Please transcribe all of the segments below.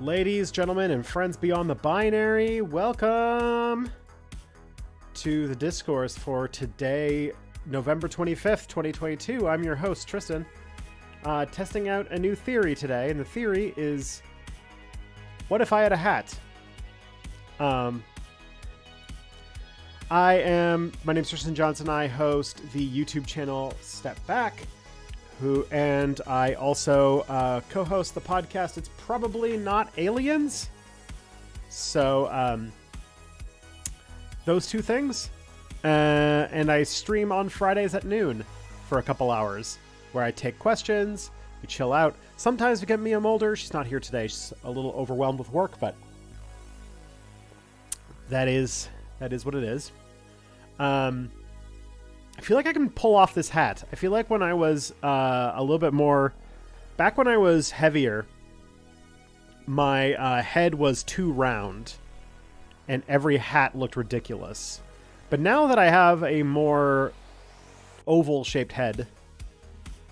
Ladies, gentlemen, and friends beyond the binary, welcome to the Discourse for today, November 25th, 2022. I'm your host, Tristan, testing out a new theory today, and the theory is, what if I had a hat? My name's Tristan Johnson. I host the YouTube channel Step Back, and I also co-host the podcast It's Probably Not Aliens. So those two things, and I stream on Fridays at noon for a couple hours where I take questions, we chill out. Sometimes we get Mia Mulder. She's not here today. She's a little overwhelmed with work, but that is what it is. I feel like I can pull off this hat. I feel like when I was a little bit more... Back when I was heavier, my head was too round, and every hat looked ridiculous. But now that I have a more oval-shaped head,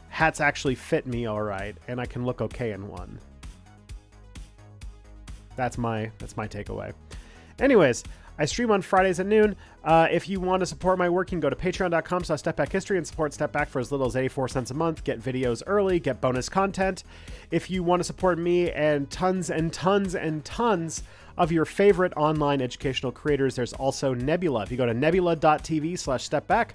hats actually fit me all right, and I can look okay in one. That's my takeaway. Anyways, I stream on Fridays at noon. If you want to support my work, you can go to patreon.com/stepbackhistory and support Step Back for as little as 84 cents a month. Get videos early, get bonus content. If you want to support me and tons and tons and tons of your favorite online educational creators, there's also Nebula. If you go to nebula.tv/stepback,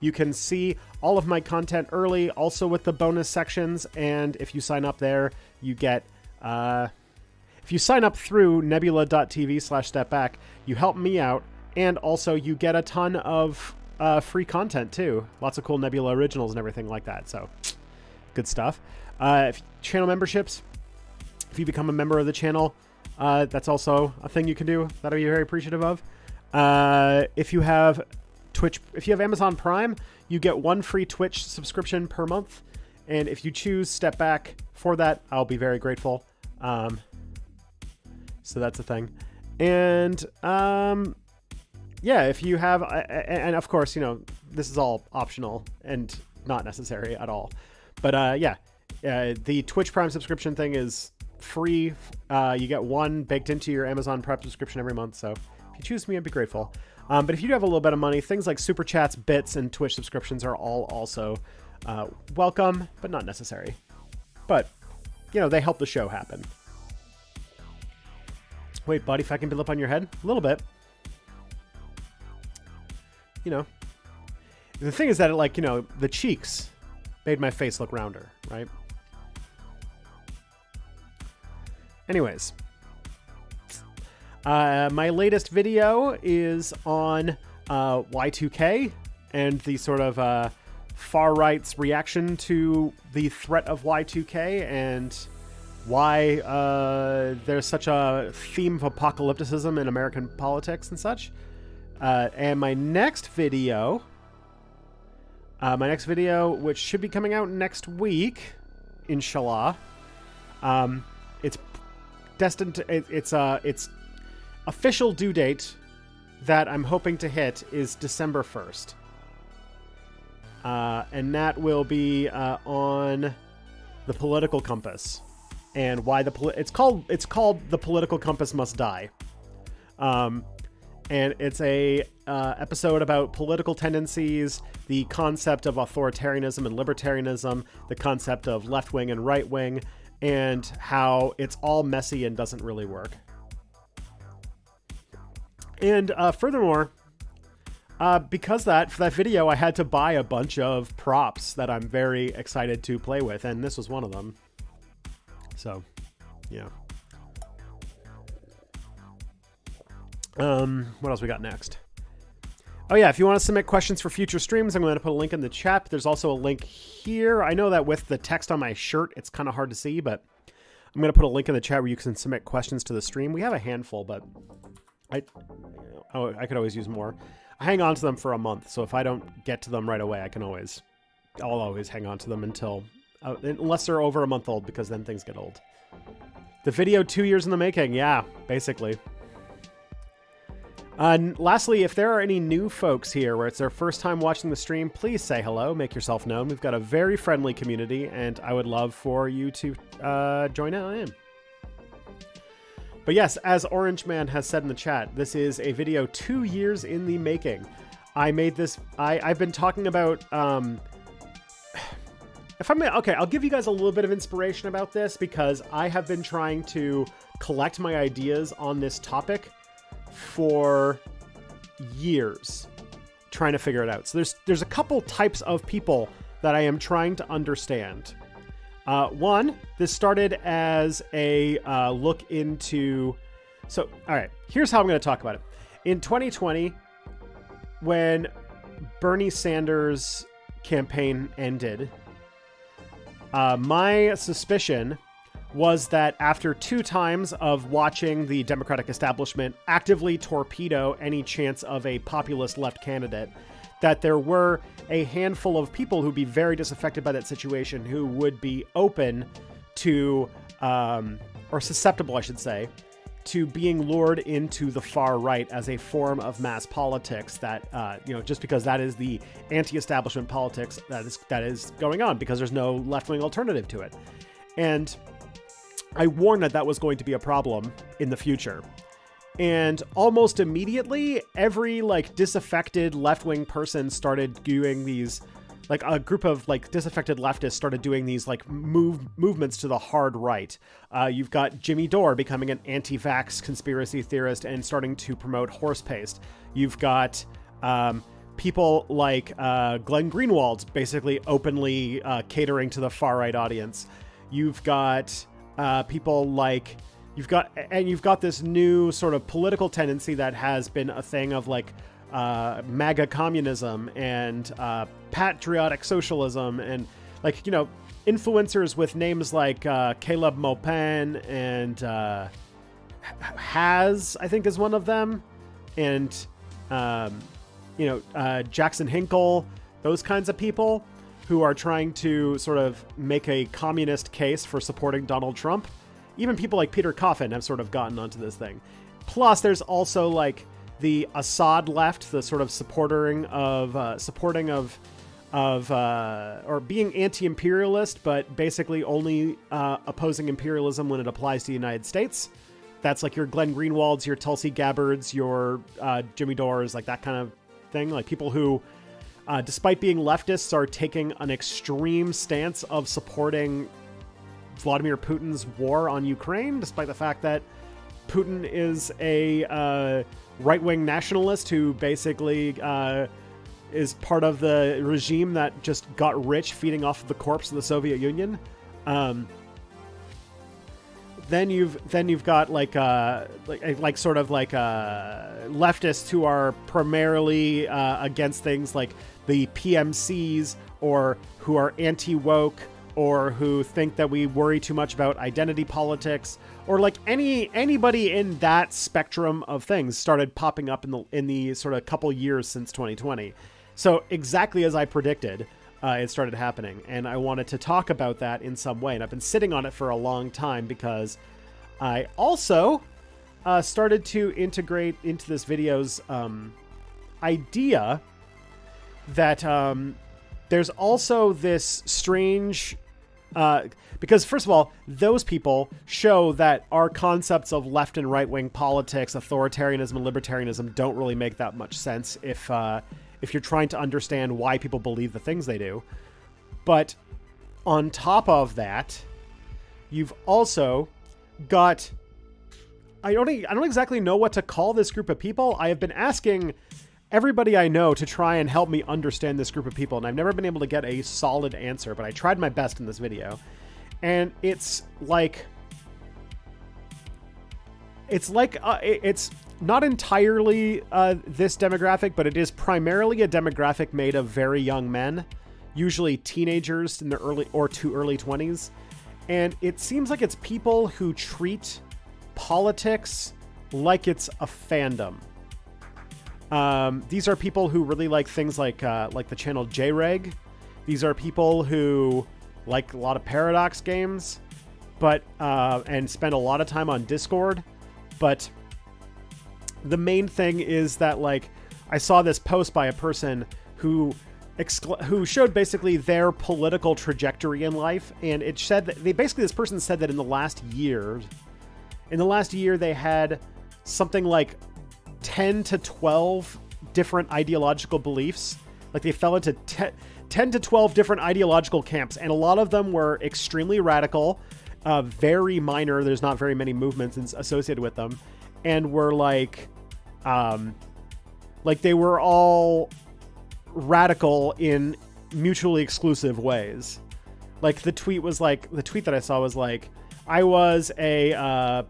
you can see all of my content early, also with the bonus sections. And if you sign up there, you get... If you sign up through nebula.tv/stepback, you help me out, and also you get a ton of free content too. Lots of cool Nebula originals and everything like that. So, good stuff. Channel memberships, if you become a member of the channel, that's also a thing you can do that I'd be very appreciative of. If you have Amazon Prime, you get one free Twitch subscription per month. And if you choose Step Back for that, I'll be very grateful. So that's a thing. And, yeah, if you have, and of course, you know, this is all optional and not necessary at all. But, yeah, the Twitch Prime subscription thing is free. You get one baked into your Amazon Prime subscription every month. So if you choose me, I'd be grateful. But if you do have a little bit of money, things like Super Chats, Bits, and Twitch subscriptions are all also welcome, but not necessary. But, you know, they help the show happen. Wait, body fat can build up on your head? A little bit. You know. The thing is that, like, you know, the cheeks made my face look rounder, right? Anyways. My latest video is on Y2K and the sort of far right's reaction to the threat of Y2K and why there's such a theme of apocalypticism in American politics and such. And my next video, which should be coming out next week, inshallah, it's destined to, its official due date that I'm hoping to hit is December 1st. And that will be on the political compass. And why it's called The Political Compass Must Die. And it's a episode about political tendencies, the concept of authoritarianism and libertarianism, the concept of left wing and right wing, and how it's all messy and doesn't really work. And furthermore, because for that video, I had to buy a bunch of props that I'm very excited to play with, and this was one of them. So, yeah. What else we got next? Oh, yeah, if you want to submit questions for future streams, I'm going to put a link in the chat. There's also a link here. I know that with the text on my shirt, it's kind of hard to see, but I'm going to put a link in the chat where you can submit questions to the stream. We have a handful, but I could always use more. I hang on to them for a month, so if I don't get to them right away, I'll always hang on to them until... unless they're over a month old, because then things get old. The video 2 years in the making. Yeah, basically. Lastly, if there are any new folks here where it's their first time watching the stream, please say hello, make yourself known. We've got a very friendly community, and I would love for you to join in. But yes, as Orange Man has said in the chat, this is a video 2 years in the making. I made this, I've been talking about, okay, I'll give you guys a little bit of inspiration about this because I have been trying to collect my ideas on this topic for years, trying to figure it out. So there's a couple types of people that I am trying to understand. One, this started as a look into... So, all right, here's how I'm going to talk about it. In 2020, when Bernie Sanders' campaign ended, my suspicion was that after 2 times of watching the Democratic establishment actively torpedo any chance of a populist left candidate, that there were a handful of people who'd be very disaffected by that situation who would be open to, or susceptible, I should say, to being lured into the far right as a form of mass politics that, just because that is the anti-establishment politics that is going on because there's no left-wing alternative to it. And I warned that was going to be a problem in the future. And almost immediately, every disaffected left-wing person started doing these, a group of disaffected leftists started doing these movements to the hard right. You've got Jimmy Dore becoming an anti-vax conspiracy theorist and starting to promote horse paste. You've got people like Glenn Greenwald basically openly catering to the far right audience. You've got people like... You've got this new sort of political tendency that has been a thing of MAGA communism and patriotic socialism and influencers with names like Caleb Maupin and Has, I think, is one of them, and Jackson Hinkle, those kinds of people who are trying to sort of make a communist case for supporting Donald Trump. Even people like Peter Coffin have sort of gotten onto this thing. Plus, there's also the Assad left, the sort of supporting of or being anti-imperialist, but basically only opposing imperialism when it applies to the United States. That's your Glenn Greenwalds, your Tulsi Gabbards, your Jimmy Dores, that kind of thing. People who, despite being leftists, are taking an extreme stance of supporting Vladimir Putin's war on Ukraine, despite the fact that Putin is a right-wing nationalist who basically is part of the regime that just got rich feeding off of the corpse of the Soviet Union. Then you've got leftists who are primarily against things like the PMCs, or who are anti-woke, or who think that we worry too much about identity politics, or anybody in that spectrum of things started popping up in the sort of couple years since 2020. So exactly as I predicted, it started happening, and I wanted to talk about that in some way. And I've been sitting on it for a long time because I also started to integrate into this video's idea that there's also this strange... because first of all, those people show that our concepts of left and right wing politics, authoritarianism and libertarianism don't really make that much sense if you're trying to understand why people believe the things they do. But on top of that, you've also got... I don't exactly know what to call this group of people. I have been asking everybody I know to try and help me understand this group of people, and I've never been able to get a solid answer, but I tried my best in this video. And it's not entirely this demographic, but it is primarily a demographic made of very young men, usually teenagers in their early or to early 20s. And it seems like it's people who treat politics like it's a fandom. These are people who really like things like the channel JReg. These are people who like a lot of Paradox games, but and spend a lot of time on Discord. But the main thing is that I saw this post by a person who showed basically their political trajectory in life, and it said that this person said that in the last year, In the last year, they had something like 10 to 12 different ideological beliefs. Like they fell into 10 to 12 different ideological camps, and a lot of them were extremely radical, very minor. There's not very many movements associated with them, and were like they were all radical in mutually exclusive ways. Like the tweet that I saw was like, I was a I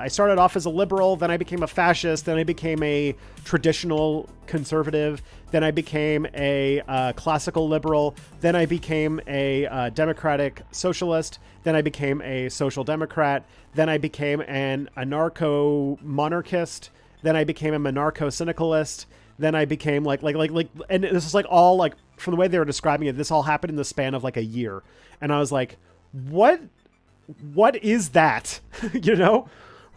started off as a liberal, then I became a fascist, then I became a traditional conservative, then I became a classical liberal, then I became a democratic socialist, then I became a social democrat, then I became an anarcho-monarchist, then I became a monarcho-syndicalist, then I became and this is like all like, from the way they were describing it, this all happened in the span of like a year. And I was like, what is that? You know,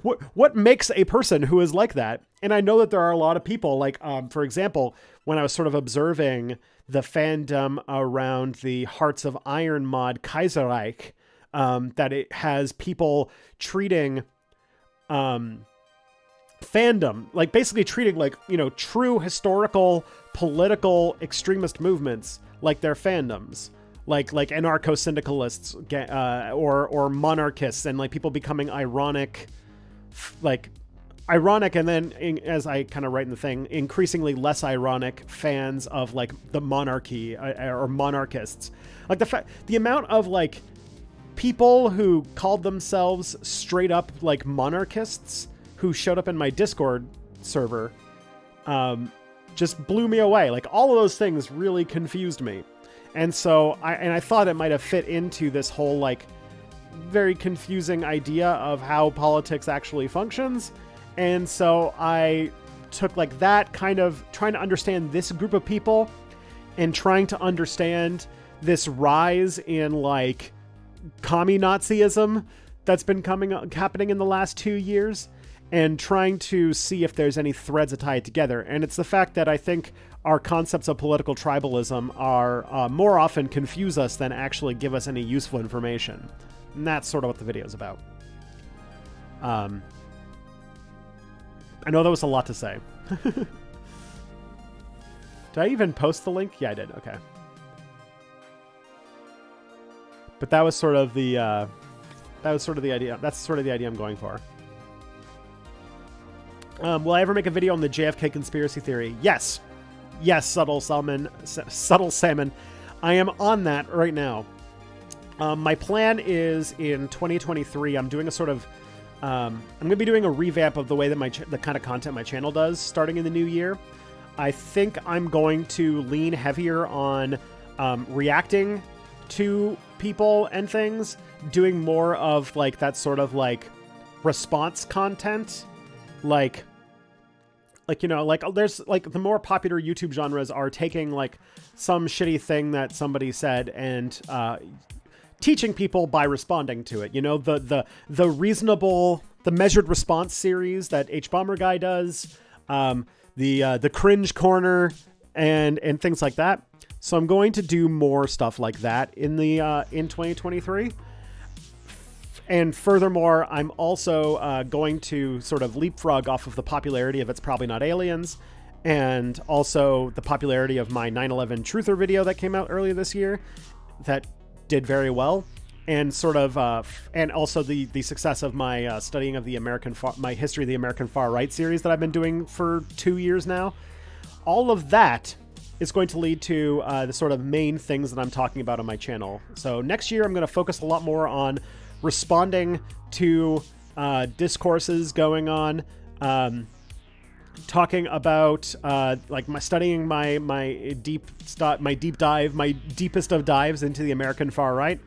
what makes a person who is like that? And I know that there are a lot of people like, for example, when I was sort of observing the fandom around the Hearts of Iron mod Kaiserreich, that it has people treating, fandom, like basically treating like, you know, true historical political extremist movements like their fandoms, like anarcho-syndicalists, or monarchists, and like people becoming ironic, and then as I kind of write in the thing, increasingly less ironic fans of like the monarchy, or monarchists. Like the amount of like people who called themselves straight up like monarchists who showed up in my Discord server, just blew me away. Like all of those things really confused me. And so I thought it might have fit into this whole like very confusing idea of how politics actually functions. And so I took like that, kind of trying to understand this group of people and trying to understand this rise in like commie Nazism that's been happening in the last 2 years, and trying to see if there's any threads that tie it together. And it's the fact that I think our concepts of political tribalism are more often confuse us than actually give us any useful information. And that's sort of what the video is about. I know that was a lot to say. Did I even post the link? Yeah, I did. Okay. But that was sort of the idea. That's sort of the idea I'm going for. Will I ever make a video on the JFK conspiracy theory? Yes, subtle salmon. I am on that right now. My plan is in 2023. I'm doing a sort of, I'm going to be doing a revamp of the way that the kind of content my channel does starting in the new year. I think I'm going to lean heavier on reacting to people and things, doing more of like that sort of like response content. Like, you know, like there's like the more popular YouTube genres are taking like some shitty thing that somebody said and teaching people by responding to it. You know, the reasonable, the measured response series that H Bomber Guy does, the cringe corner and things like that. So I'm going to do more stuff like that in 2023. And furthermore, I'm also going to sort of leapfrog off of the popularity of It's Probably Not Aliens, and also the popularity of my 9/11 Truther video that came out earlier this year that did very well, and sort of and also the success of my studying of my history of the American far right series that I've been doing for 2 years now. All of that is going to lead to the sort of main things that I'm talking about on my channel. So next year, I'm going to focus a lot more on responding to discourses going on, talking about like studying my deepest of dives into the American far right,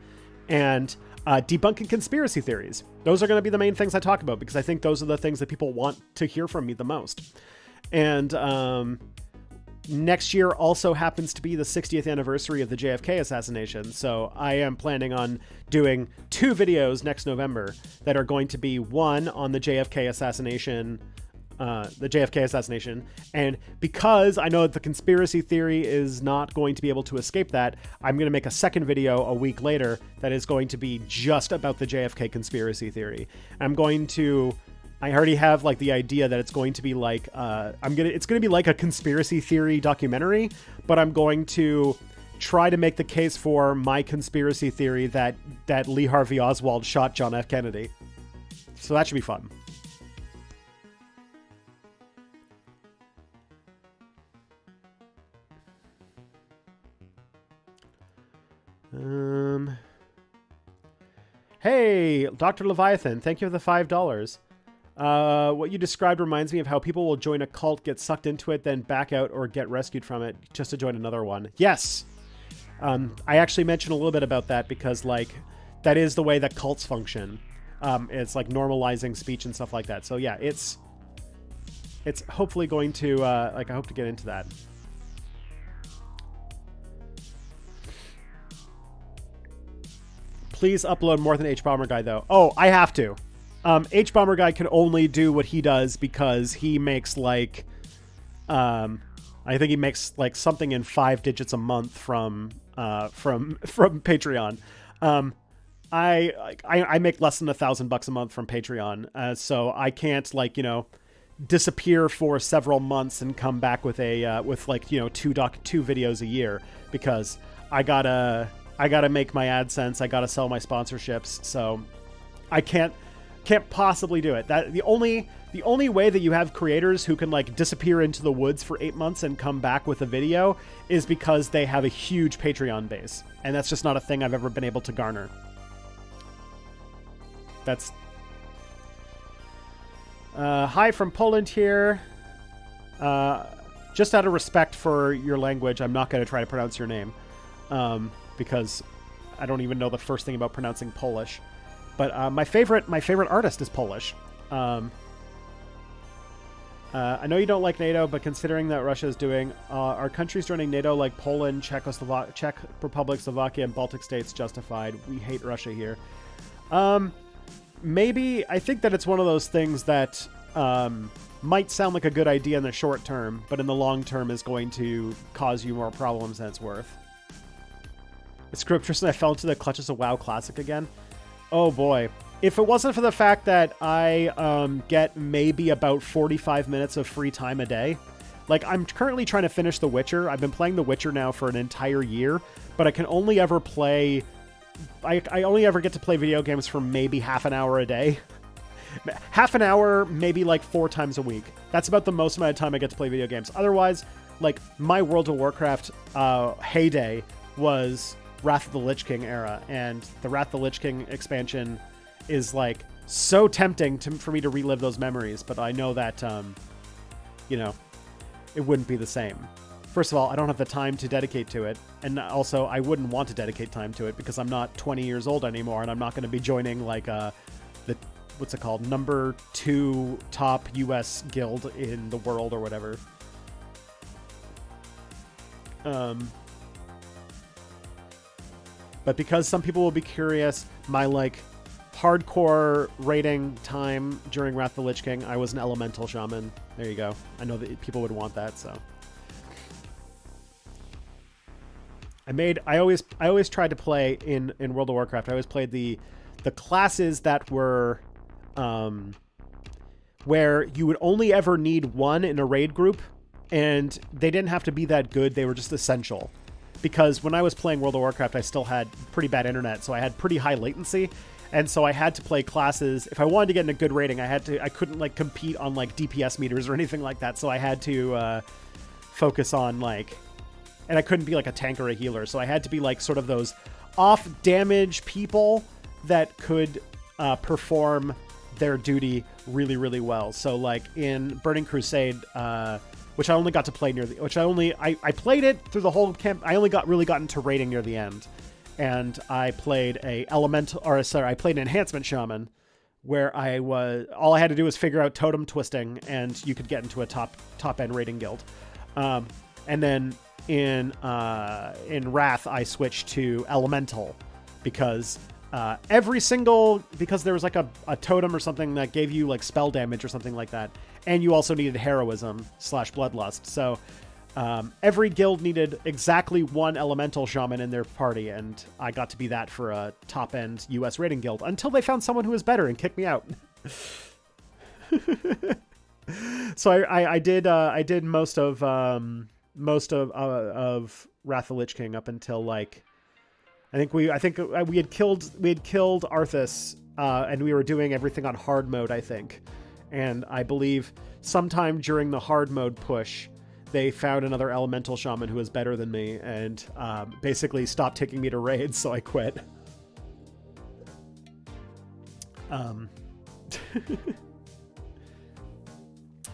and debunking conspiracy theories. Those are going to be the main things I talk about, because I think those are the things that people want to hear from me the most. And next year also happens to be the 60th anniversary of the JFK assassination. So I am planning on doing 2 videos next November that are going to be one on the JFK assassination the JFK assassination. And because I know that the conspiracy theory is not going to be able to escape that, I'm going to make a second video a week later that is going to be just about the JFK conspiracy theory. I already have like the idea that it's going to be like it's going to be like a conspiracy theory documentary, but I'm going to try to make the case for my conspiracy theory that Lee Harvey Oswald shot John F. Kennedy. So that should be fun. Hey, Dr. Leviathan, thank you for the $5. What you described reminds me of how people will join a cult, get sucked into it, then back out or get rescued from it just to join another one. Yes! I actually mentioned a little bit about that because, like, that is the way that cults function. It's like normalizing speech and stuff like that. So yeah, it's hopefully going to, I hope to get into that. Please upload more than H-Bomber Guy, though. Oh, I have to. H-Bomber Guy can only do what he does because he makes, like... I think he makes, like, something in 5 digits a month from Patreon. I make less than $1,000 a month from Patreon, so I can't, like, disappear for several months and come back with a two videos a year because I gotta make my AdSense, I gotta sell my sponsorships, so I can't possibly do it. That the only way that you have creators who can like disappear into the woods for 8 months and come back with a video is because they have a huge Patreon base, and that's just not a thing I've ever been able to garner. That's hi from Poland here. Just out of respect for your language, I'm not going to try to pronounce your name. Because I don't even know the first thing about pronouncing Polish. But my favorite artist is Polish. I know you don't like NATO, but considering that Russia is doing, are countries joining NATO like Poland, Czech Republic, Slovakia, and Baltic states justified? We hate Russia here. Maybe. I think that it's one of those things that might sound like a good idea in the short term, but in the long term is going to cause you more problems than it's worth. It's scriptures and I fell into the clutches of WoW Classic again. Oh boy. If it wasn't for the fact that I get maybe about 45 minutes of free time a day, like I'm currently trying to finish The Witcher. I've been playing The Witcher now for an entire year, but I can only ever play... I only ever get to play video games for maybe half an hour a day. Half an hour, maybe like 4 times a week. That's about the most amount of time I get to play video games. Otherwise, like my World of Warcraft heyday was Wrath of the Lich King era, and the Wrath of the Lich King expansion is like so tempting for me to relive those memories, but I know that it wouldn't be the same. First of all, I don't have the time to dedicate to it, and also I wouldn't want to dedicate time to it because I'm not 20 years old anymore, and I'm not going to be joining like the what's it called, number 2 top US guild in the world or whatever. But because some people will be curious, my like hardcore raiding time during Wrath of the Lich King, I was an elemental shaman. There you go. I know that people would want that, so. I always tried to play in World of Warcraft. I always played the classes that were where you would only ever need one in a raid group, and they didn't have to be that good. They were just essential. Because when I was playing World of Warcraft, I still had pretty bad internet, so I had pretty high latency, and so I had to play classes. If I wanted to get in a good rating, I couldn't like compete on like DPS meters or anything like that, so I had to focus on like, and I couldn't be like a tank or a healer, so I had to be like sort of those off damage people that could perform their duty really, really well. So like in Burning Crusade, which I only got to play near the, I played it through the whole camp. I only really got into raiding near the end, and I played I played an enhancement shaman, where all I had to do was figure out totem twisting, and you could get into a top end raiding guild. And then in Wrath, I switched to elemental because every single, because there was like a totem or something that gave you like spell damage or something like that. And you also needed heroism / bloodlust. So every guild needed exactly one elemental shaman in their party. And I got to be that for a top end US raiding guild until they found someone who was better and kicked me out. So I did most of Wrath of the Lich King up until like, I think we had killed Arthas, and we were doing everything on hard mode, I think. And I believe sometime during the hard mode push, they found another elemental shaman who was better than me, and basically stopped taking me to raids, so I quit.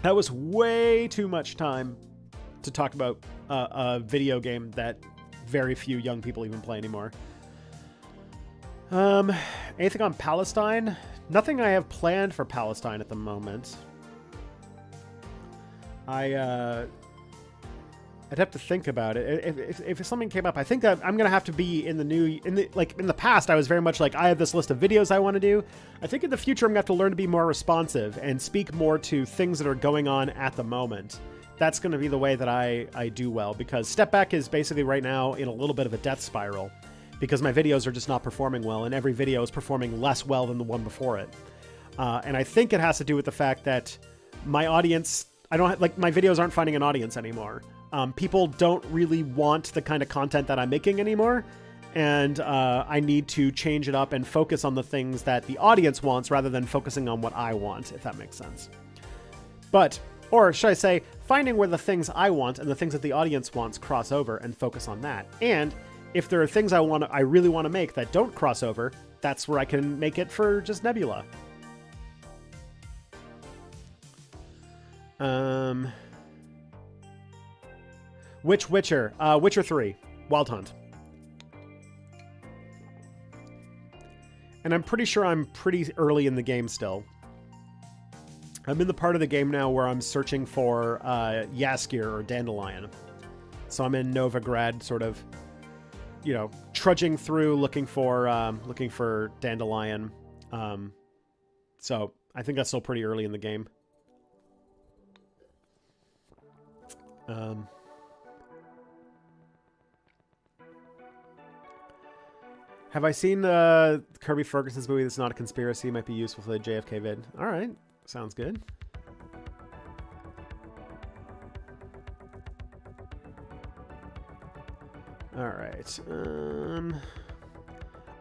That was way too much time to talk about a video game that very few young people even play anymore. Anything on Palestine? Nothing I have planned for Palestine at the moment. I'd have to think about it. If something came up, I think that I'm gonna have to be in the past. I was very much like, I have this list of videos I want to do. I think in the future I'm gonna have to learn to be more responsive and speak more to things that are going on at the moment. That's going to be the way that I do well, because Step Back is basically right now in a little bit of a death spiral because my videos are just not performing well, and every video is performing less well than the one before it. And I think it has to do with the fact that my audience, my videos aren't finding an audience anymore. People don't really want the kind of content that I'm making anymore, and I need to change it up and focus on the things that the audience wants rather than focusing on what I want, if that makes sense. Or should I say, finding where the things I want and the things that the audience wants cross over and focus on that. And if there are things I really want to make that don't cross over, that's where I can make it for just Nebula. Which Witcher? Witcher 3, Wild Hunt. And I'm pretty sure I'm pretty early in the game still. I'm in the part of the game now where I'm searching for Yaskir or Dandelion. So I'm in Novigrad, sort of, trudging through looking for Dandelion. So I think that's still pretty early in the game. Have I seen Kirby Ferguson's movie that's not a conspiracy? Might be useful for the JFK vid. All right. Sounds good. All right.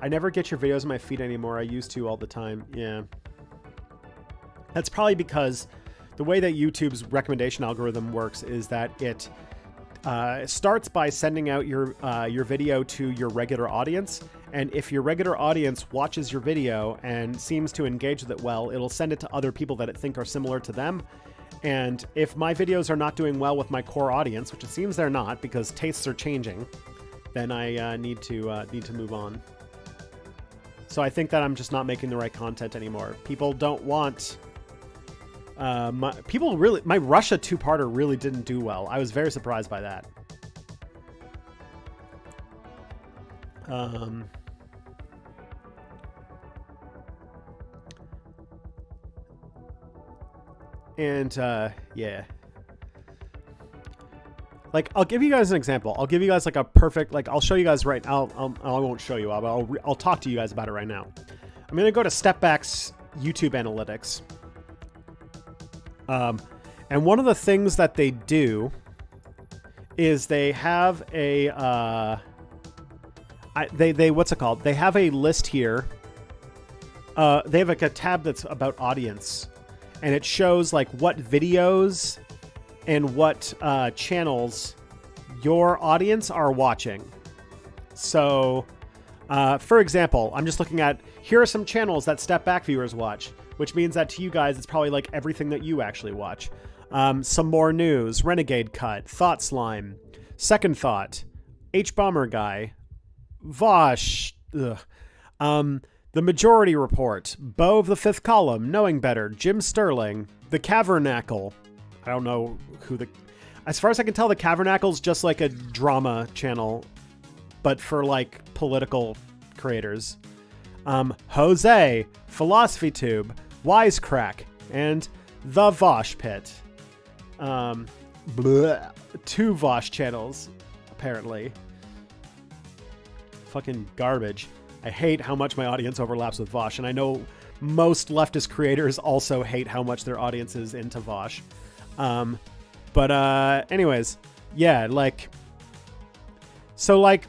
I never get your videos in my feed anymore. I used to all the time. Yeah. That's probably because the way that YouTube's recommendation algorithm works is that it starts by sending out your video to your regular audience. And if your regular audience watches your video and seems to engage with it well, it'll send it to other people that it think are similar to them. And if my videos are not doing well with my core audience, which it seems they're not because tastes are changing, then I need to move on. So I think that I'm just not making the right content anymore. People don't want... my Russia two-parter really didn't do well. I was very surprised by that. Yeah. Like, I'll give you guys an example. I'll give you guys like a perfect, like, I'll show you guys right now. I won't show you, I'll talk to you guys about it right now. I'm going to go to Step Back's YouTube analytics. And one of the things that they do is they have a, what's it called? They have a list here. They have like a tab that's about audience, and it shows like what videos and what channels your audience are watching. So, for example, I'm just looking at, here are some channels that Step Back viewers watch, which means that to you guys, it's probably like everything that you actually watch. Some More News, Renegade Cut, Thought Slime, Second Thought, H-Bomber Guy, Vosh, The Majority Report, Beau of the Fifth Column, Knowing Better, Jim Sterling, The Cavernacle. I don't know who as far as I can tell, The Cavernacle's just like a drama channel, but for like political creators. Jose, Philosophy Tube, Wisecrack, and The Vosh Pit. 2 Vosh channels, apparently. Fucking garbage. I hate how much my audience overlaps with Vosh, and I know most leftist creators also hate how much their audience is into Vosh. Anyways, yeah, like, so like,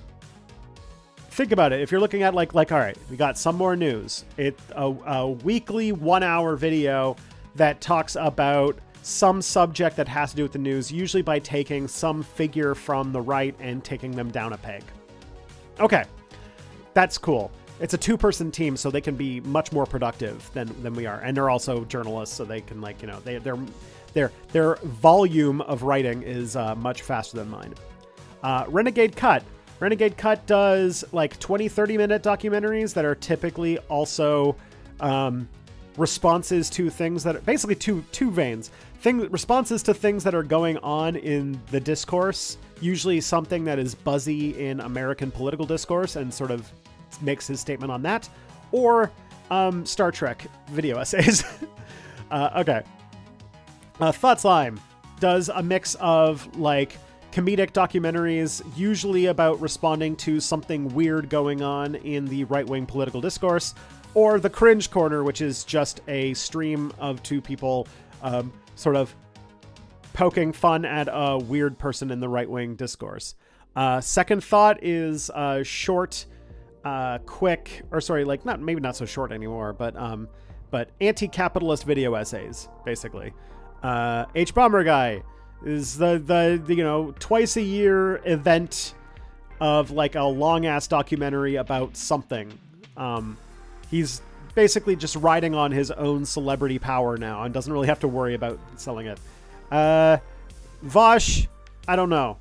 think about it. If you're looking at like, all right, we got some more news. A weekly 1-hour video that talks about some subject that has to do with the news, usually by taking some figure from the right and taking them down a peg. Okay, that's cool. It's a 2-person team, so they can be much more productive than we are, and they're also journalists, so they can, like, you know, their volume of writing is much faster than mine. Renegade Cut does like 20-30 minute documentaries that are typically also responses to things that are basically two veins. Responses to things that are going on in the discourse, usually something that is buzzy in American political discourse, and sort of makes his statement on that, or Star Trek video essays. Okay. Thoughts Lime does a mix of like comedic documentaries, usually about responding to something weird going on in the right-wing political discourse, or The Cringe Corner, which is just a stream of 2 people sort of poking fun at a weird person in the right-wing discourse. Second Thought is short, quick, or sorry, like maybe not so short anymore, but anti-capitalist video essays, basically. H Bomber Guy is the you know, twice a year event of like a long ass documentary about something. He's basically just riding on his own celebrity power now and doesn't really have to worry about selling it. Vosh, I don't know.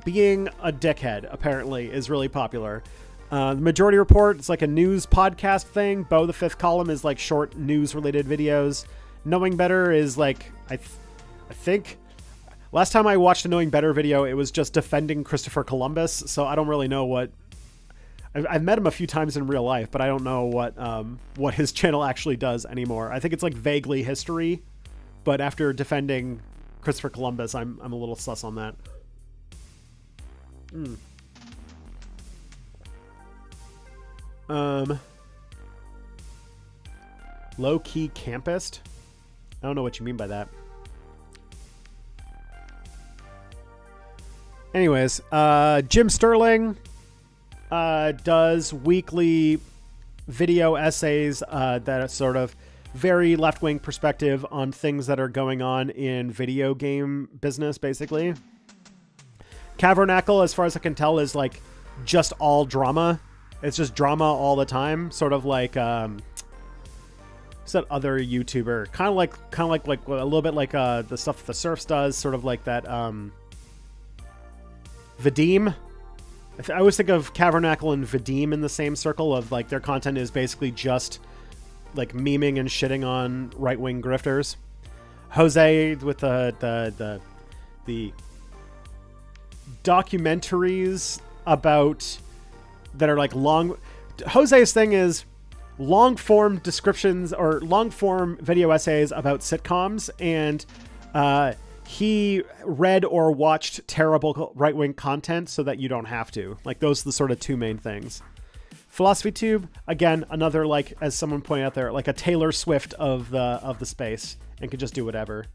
Being a dickhead apparently is really popular. The Majority Report, it's like a news podcast thing. Bo the Fifth Column is like short news related videos. Knowing Better is like, I think last time I watched a Knowing Better video, it was just defending Christopher Columbus. So I don't really know what, I've met him a few times in real life, but I don't know what his channel actually does anymore. I think it's like vaguely history, but after defending Christopher Columbus, I'm a little sus on that. Low-key campist? I don't know what you mean by that. Anyways, Jim Sterling does weekly video essays that are sort of very left-wing perspective on things that are going on in video game business, basically. Cavernacle, as far as I can tell, is like just all drama. It's just drama all the time, sort of like what's that other YouTuber? Kind of like a little bit like the stuff the Surfs does, sort of like that Vadim. I always think of Cavernacle and Vadim in the same circle of like their content is basically just like memeing and shitting on right-wing grifters. Jose with the documentaries about that are like long. Jose's thing is long form descriptions or long form video essays about sitcoms, and he read or watched terrible right-wing content so that you don't have to. Like, those are the sort of 2 main things. Philosophy Tube, again, another, like, as someone pointed out there, like a Taylor Swift of the space, and can just do whatever.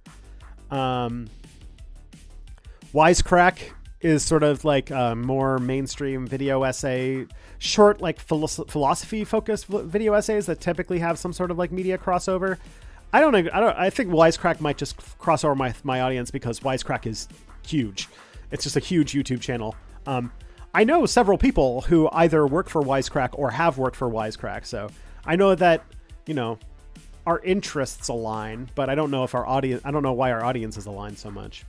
Wisecrack is sort of like a more mainstream video essay, short, like philosophy focused video essays that typically have some sort of like media crossover. I think Wisecrack might just cross over my audience because Wisecrack is huge. It's just a huge YouTube channel. I know several people who either work for Wisecrack or have worked for Wisecrack, so I know that, you know, our interests align, but I don't know if I don't know why our audiences align so much.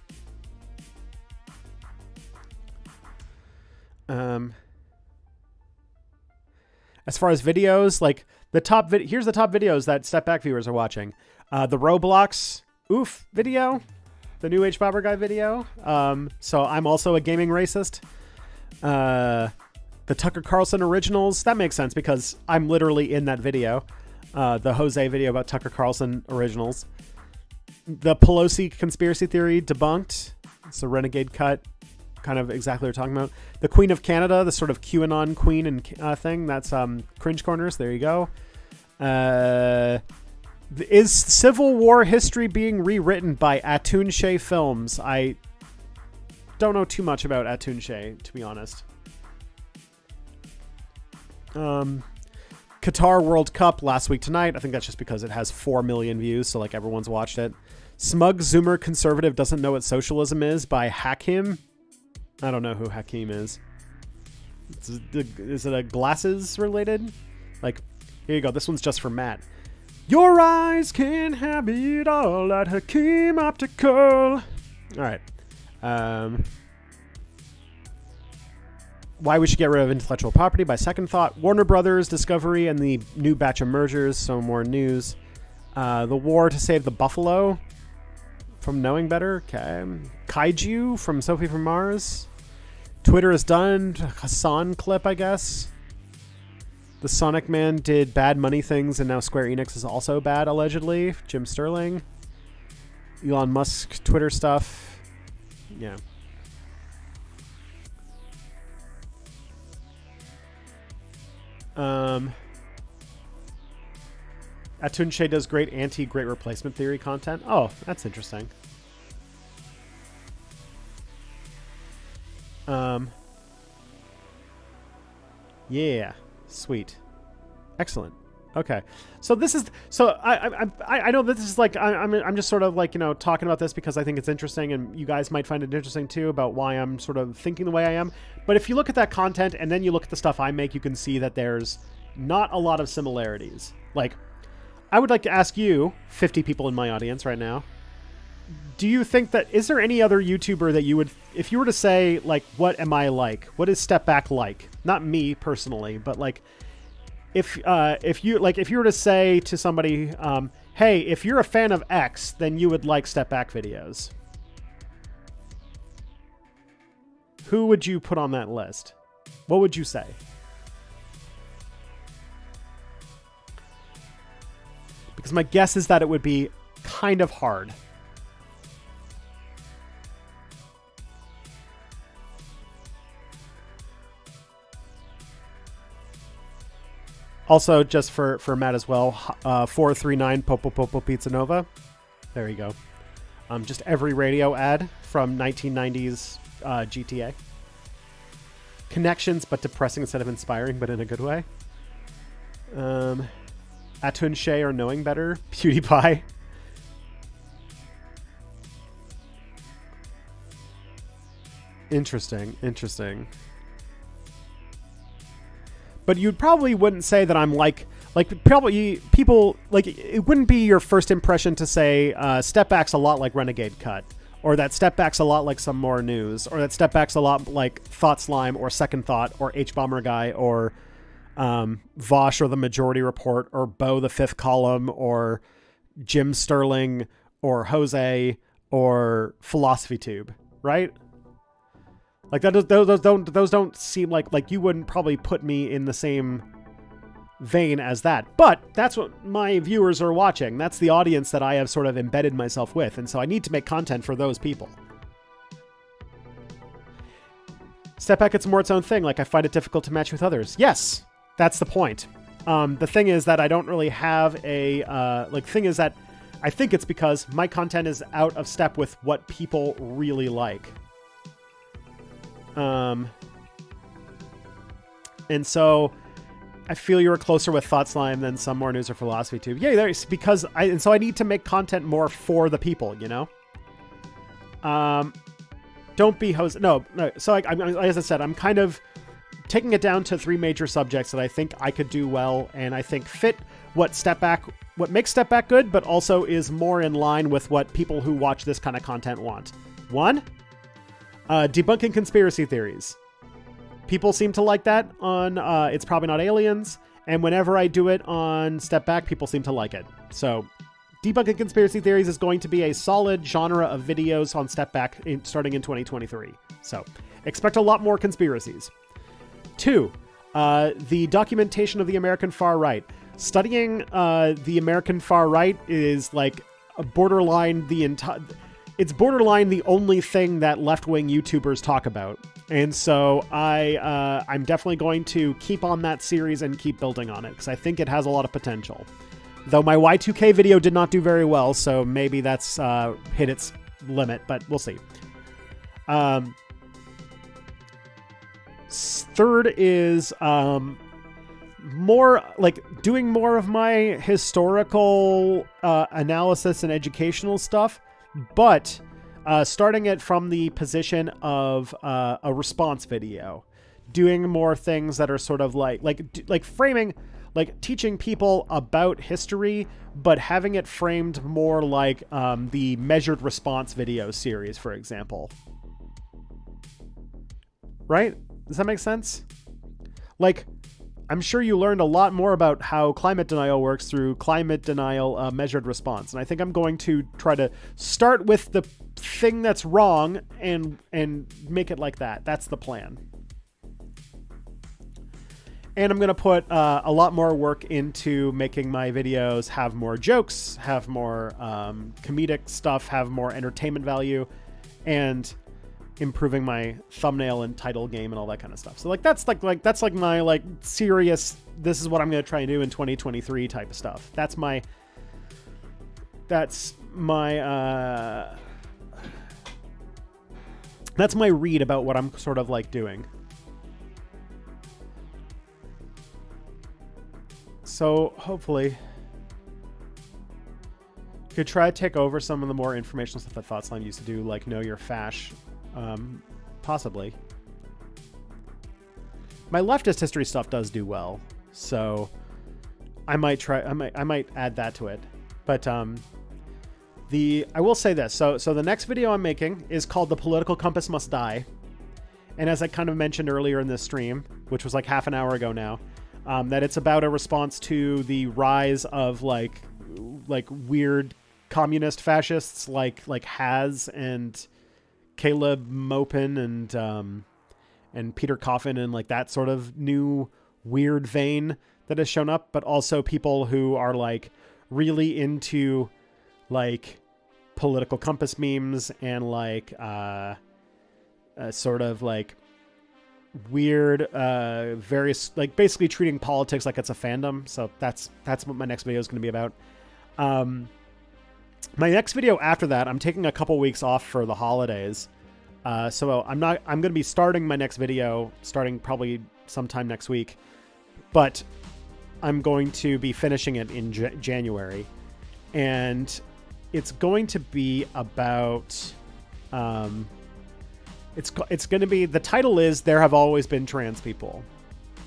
As far as videos, like here's the top videos that Step Back viewers are watching. The Roblox oof video, the new H Bobber Guy video. So I'm also a gaming racist. The Tucker Carlson originals, that makes sense because I'm literally in that video. The Jose video about Tucker Carlson originals. The Pelosi conspiracy theory debunked. It's a renegade cut. Kind of exactly what we're talking about. The Queen of Canada, the sort of QAnon queen and thing. That's Cringe Corners. There you go. Is Civil War history being rewritten by Atunche Films? I don't know too much about Atunche, to be honest. Qatar World Cup last week tonight. I think that's just because it has 4 million views, so like everyone's watched it. Smug Zoomer Conservative Doesn't Know What Socialism Is by Hakim. I don't know who Hakim is. Is it a glasses related? Like, here you go. This one's just for Matt. Your eyes can have it all at Hakim Optical. All right. Why we should get rid of intellectual property by second thought. Warner Brothers, Discovery, and the new batch of mergers. So more news. The war to save the buffalo from Knowing Better. Okay. Kaiju from Sophie from Mars. Twitter is done. Hassan clip, I guess. The Sonic Man did bad money things, and now Square Enix is also bad, allegedly. Jim Sterling. Elon Musk Twitter stuff. Yeah. Atunche does great anti-great replacement theory content. Oh, that's interesting. Yeah, sweet, excellent. Okay, so this is I know this is like I'm just sort of like, you know, talking about this because I think it's interesting, and you guys might find it interesting too about why I'm sort of thinking the way I am. But if you look at that content and then you look at the stuff I make, you can see that there's not a lot of similarities. Like, I would like to ask you, 50 people in my audience right now, do you think that, is there any other YouTuber that you would, if you were to say, like, what am I like? What is Step Back like? Not me personally, but like, if you were to say to somebody, hey, if you're a fan of X, then you would like Step Back videos. Who would you put on that list? What would you say? Because my guess is that it would be kind of hard. Also, just for Matt as well, 439 Popo Popo Pizza Nova. There you go. Just every radio ad from 1990s GTA. Connections, but depressing instead of inspiring, but in a good way. Atunche or Knowing Better. PewDiePie. Interesting. But you probably wouldn't say that I'm like probably people, like, it wouldn't be your first impression to say Step Back's a lot like Renegade Cut, or that Step Back's a lot like Some More News, or that Step Back's a lot like Thought Slime or Second Thought or H-Bomber Guy or Vosh or The Majority Report or Bo the Fifth Column or Jim Sterling or Jose or Philosophy Tube, right? Like that, those don't seem like you wouldn't probably put me in the same vein as that. But that's what my viewers are watching. That's the audience that I have sort of embedded myself with, and so I need to make content for those people. Step Back, it's more its own thing. Like, I find it difficult to match with others. Yes, that's the point. The thing is that I don't really have a thing is that I think it's because my content is out of step with what people really like. And so I feel you're closer with Thought Slime than Some More News or Philosophy Tube. Yeah, there's because I need to make content more for the people, you know? Don't be Jose. No. So as I said, I'm kind of taking it down to 3 major subjects that I think I could do well, and I think fit what makes Step Back good, but also is more in line with what people who watch this kind of content want. 1, debunking conspiracy theories. People seem to like that on It's Probably Not Aliens, and whenever I do it on Step Back, people seem to like it. So debunking conspiracy theories is going to be a solid genre of videos on Step Back starting in 2023. So expect a lot more conspiracies. 2, the documentation of the American far right. Studying the American far right is like borderline it's borderline the only thing that left-wing YouTubers talk about. And so I'm definitely going to keep on that series and keep building on it because I think it has a lot of potential. Though my Y2K video did not do very well, so maybe that's hit its limit, but we'll see. Third is more like doing more of my historical analysis and educational stuff, but starting it from the position of a response video, doing more things that are sort of like framing, like teaching people about history, but having it framed more like the measured response video series, for example. Right? Does that make sense? Like, I'm sure you learned a lot more about how climate denial works through climate denial measured response. And I think I'm going to try to start with the thing that's wrong and make it like that. That's the plan. And I'm going to put a lot more work into making my videos have more jokes, have more comedic stuff, have more entertainment value, and improving my thumbnail and title game and all that kind of stuff. So that's my serious, this is what I'm going to try and do in 2023 type of stuff. That's my read about what I'm sort of like doing. So hopefully you could try to take over some of the more informational stuff that ThoughtSlime used to do, like Know Your Fash. Possibly. My leftist history stuff does do well, so I might add that to it. But I will say this. So the next video I'm making is called The Political Compass Must Die. And as I kind of mentioned earlier in this stream, which was like half an hour ago now, that it's about a response to the rise of like weird communist fascists like Haz and Caleb Maupin and Peter Coffin and like that sort of new weird vein that has shown up, but also people who are like really into like political compass memes and like sort of like weird various, like basically treating politics like it's a fandom. So that's what my next video is going to be about. My next video after that, I'm taking a couple weeks off for the holidays. So I'm going to be starting my next video starting probably sometime next week, but I'm going to be finishing it in January, and it's going to be about, it's going to be, the title is There Have Always Been Trans People.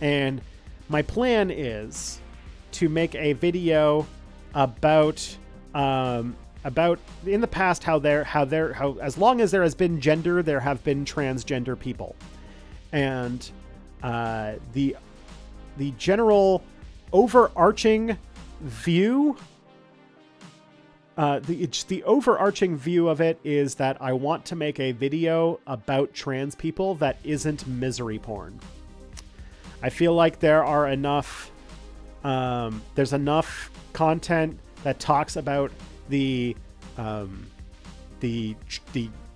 And my plan is to make a video about in the past how as long as there has been gender, there have been transgender people, and the general overarching view, the overarching view of it is that I want to make a video about trans people that isn't misery porn. I feel like there are enough, there's enough content that talks about the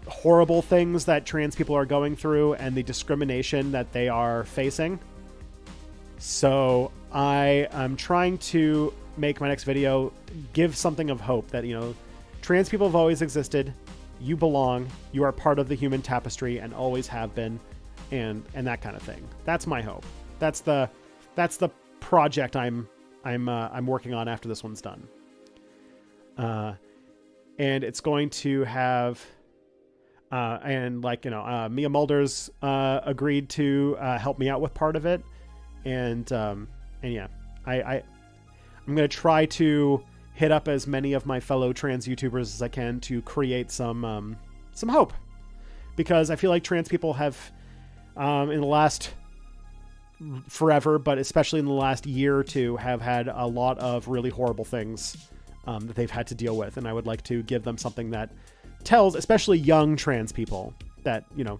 horrible things that trans people are going through and the discrimination that they are facing. So I am trying to make my next video give something of hope that, you know, trans people have always existed. You belong. You are part of the human tapestry and always have been, and that kind of thing. That's my hope. That's the project I'm working on after this one's done. And it's going to have, and like, you know, Mia Mulder's agreed to help me out with part of it, and yeah, I'm going to try to hit up as many of my fellow trans YouTubers as I can to create some hope, because I feel like trans people have, in the last forever, but especially in the last year or two, have had a lot of really horrible things that they've had to deal with. And I would like to give them something that tells, especially young trans people, that, you know,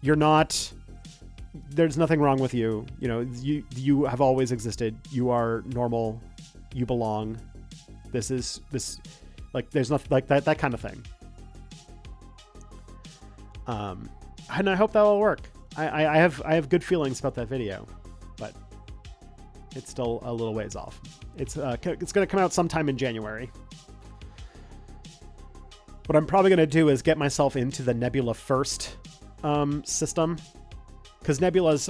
you're not there's nothing wrong with you. You know, you have always existed. You are normal. You belong. This like there's nothing like that kind of thing. And I hope that will work. I have good feelings about that video, but it's still a little ways off. It's going to come out sometime in January. What I'm probably going to do is get myself into the Nebula First system, because Nebula's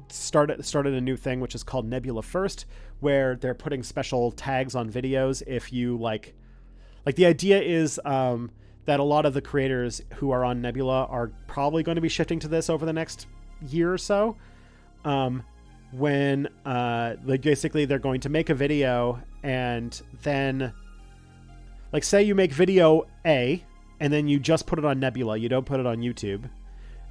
started a new thing which is called Nebula First, where they're putting special tags on videos if you like the idea is that a lot of the creators who are on Nebula are probably going to be shifting to this over the next year or so. When like basically they're going to make a video, and then like say you make video A and then you just put it on Nebula, you don't put it on YouTube.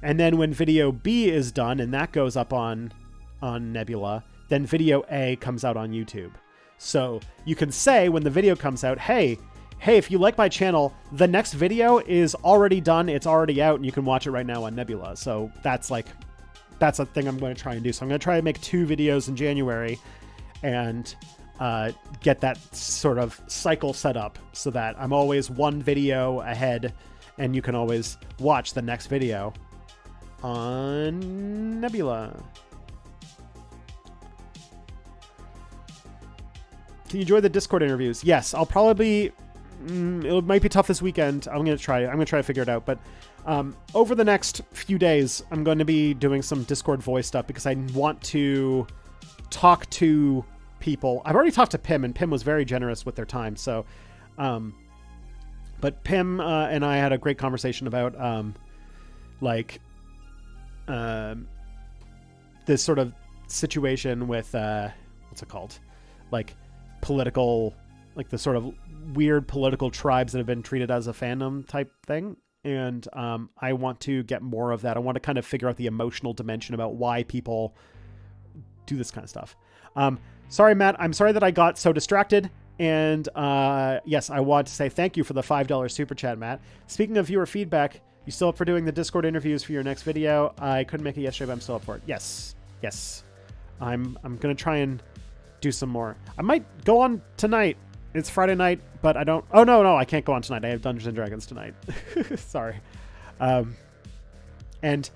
And then when video B is done and that goes up on Nebula, then video A comes out on YouTube. So you can say when the video comes out, hey, if you like my channel, the next video is already done. It's already out and you can watch it right now on Nebula. So that's a thing I'm going to try and do. So I'm going to try to make 2 videos in January and get that sort of cycle set up so that I'm always 1 video ahead and you can always watch the next video on Nebula. Can you enjoy the Discord interviews? Yes, I'll probably... it might be tough this weekend. I'm going to try to figure it out. But over the next few days, I'm going to be doing some Discord voice stuff because I want to talk to people. I've already talked to Pim, and Pim was very generous with their time. So, but Pim and I had a great conversation about this sort of situation with what's it called? Like political, like the sort of weird political tribes that have been treated as a fandom type thing. And I want to get more of that. I want to kind of figure out the emotional dimension about why people do this kind of stuff. Sorry, Matt. I'm sorry that I got so distracted. And yes, I want to say thank you for the $5 super chat, Matt. Speaking of viewer feedback, you still up for doing the Discord interviews for your next video? I couldn't make it yesterday, but I'm still up for it. Yes. I'm going to try and do some more. I might go on tonight. It's Friday night, but I don't... Oh, no, I can't go on tonight. I have Dungeons & Dragons tonight. Sorry. And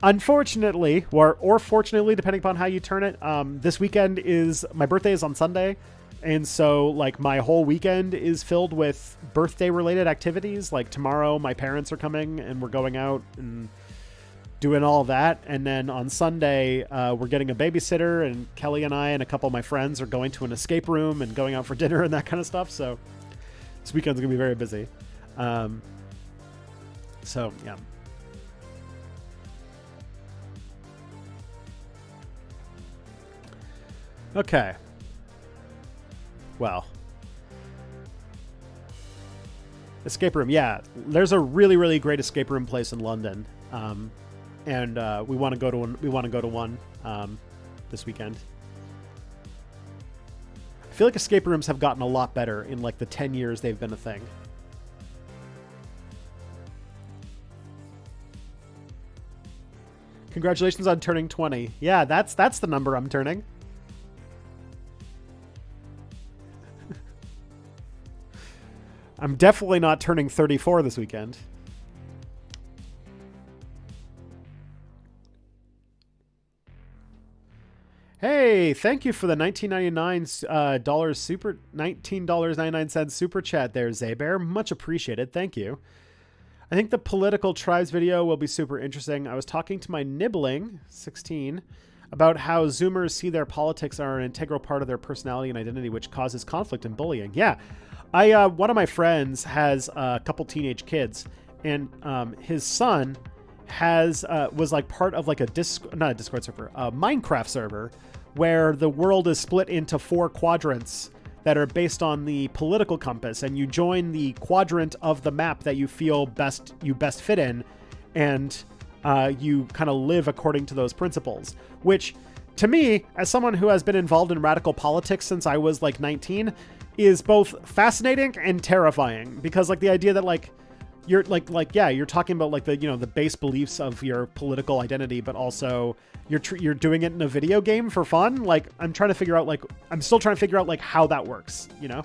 unfortunately, or fortunately, depending upon how you turn it, this weekend is... My birthday is on Sunday, and so, like, my whole weekend is filled with birthday-related activities. Like, tomorrow, my parents are coming, and we're going out and doing all of that. And then on Sunday, we're getting a babysitter, and Kelly and I and a couple of my friends are going to an escape room and going out for dinner and that kind of stuff. So this weekend's gonna be very busy. So yeah. Okay. Well, escape room. Yeah, there's a really, really great escape room place in London. And we want to go to one. We want to go to one this weekend. I feel like escape rooms have gotten a lot better in like the 10 years they've been a thing. Congratulations on turning 20. Yeah, that's the number I'm turning. I'm definitely not turning 34 this weekend. Hey, thank you for the $19.99 super $19.99 super chat there, Zaybear. Much appreciated. Thank you. I think the political tribes video will be super interesting. I was talking to my nibbling 16 about how Zoomers see their politics are an integral part of their personality and identity, which causes conflict and bullying. Yeah, one of my friends has a couple teenage kids, and his son was like part of like a not a Discord server, a Minecraft server, where the world is split into 4 quadrants that are based on the political compass, and you join the quadrant of the map that you feel best fit in, and you kind of live according to those principles, which to me, as someone who has been involved in radical politics since I was like 19, is both fascinating and terrifying, because like the idea that like you're yeah, you're talking about like the, you know, the base beliefs of your political identity, but also you're doing it in a video game for fun. Like, I'm still trying to figure out like how that works, you know?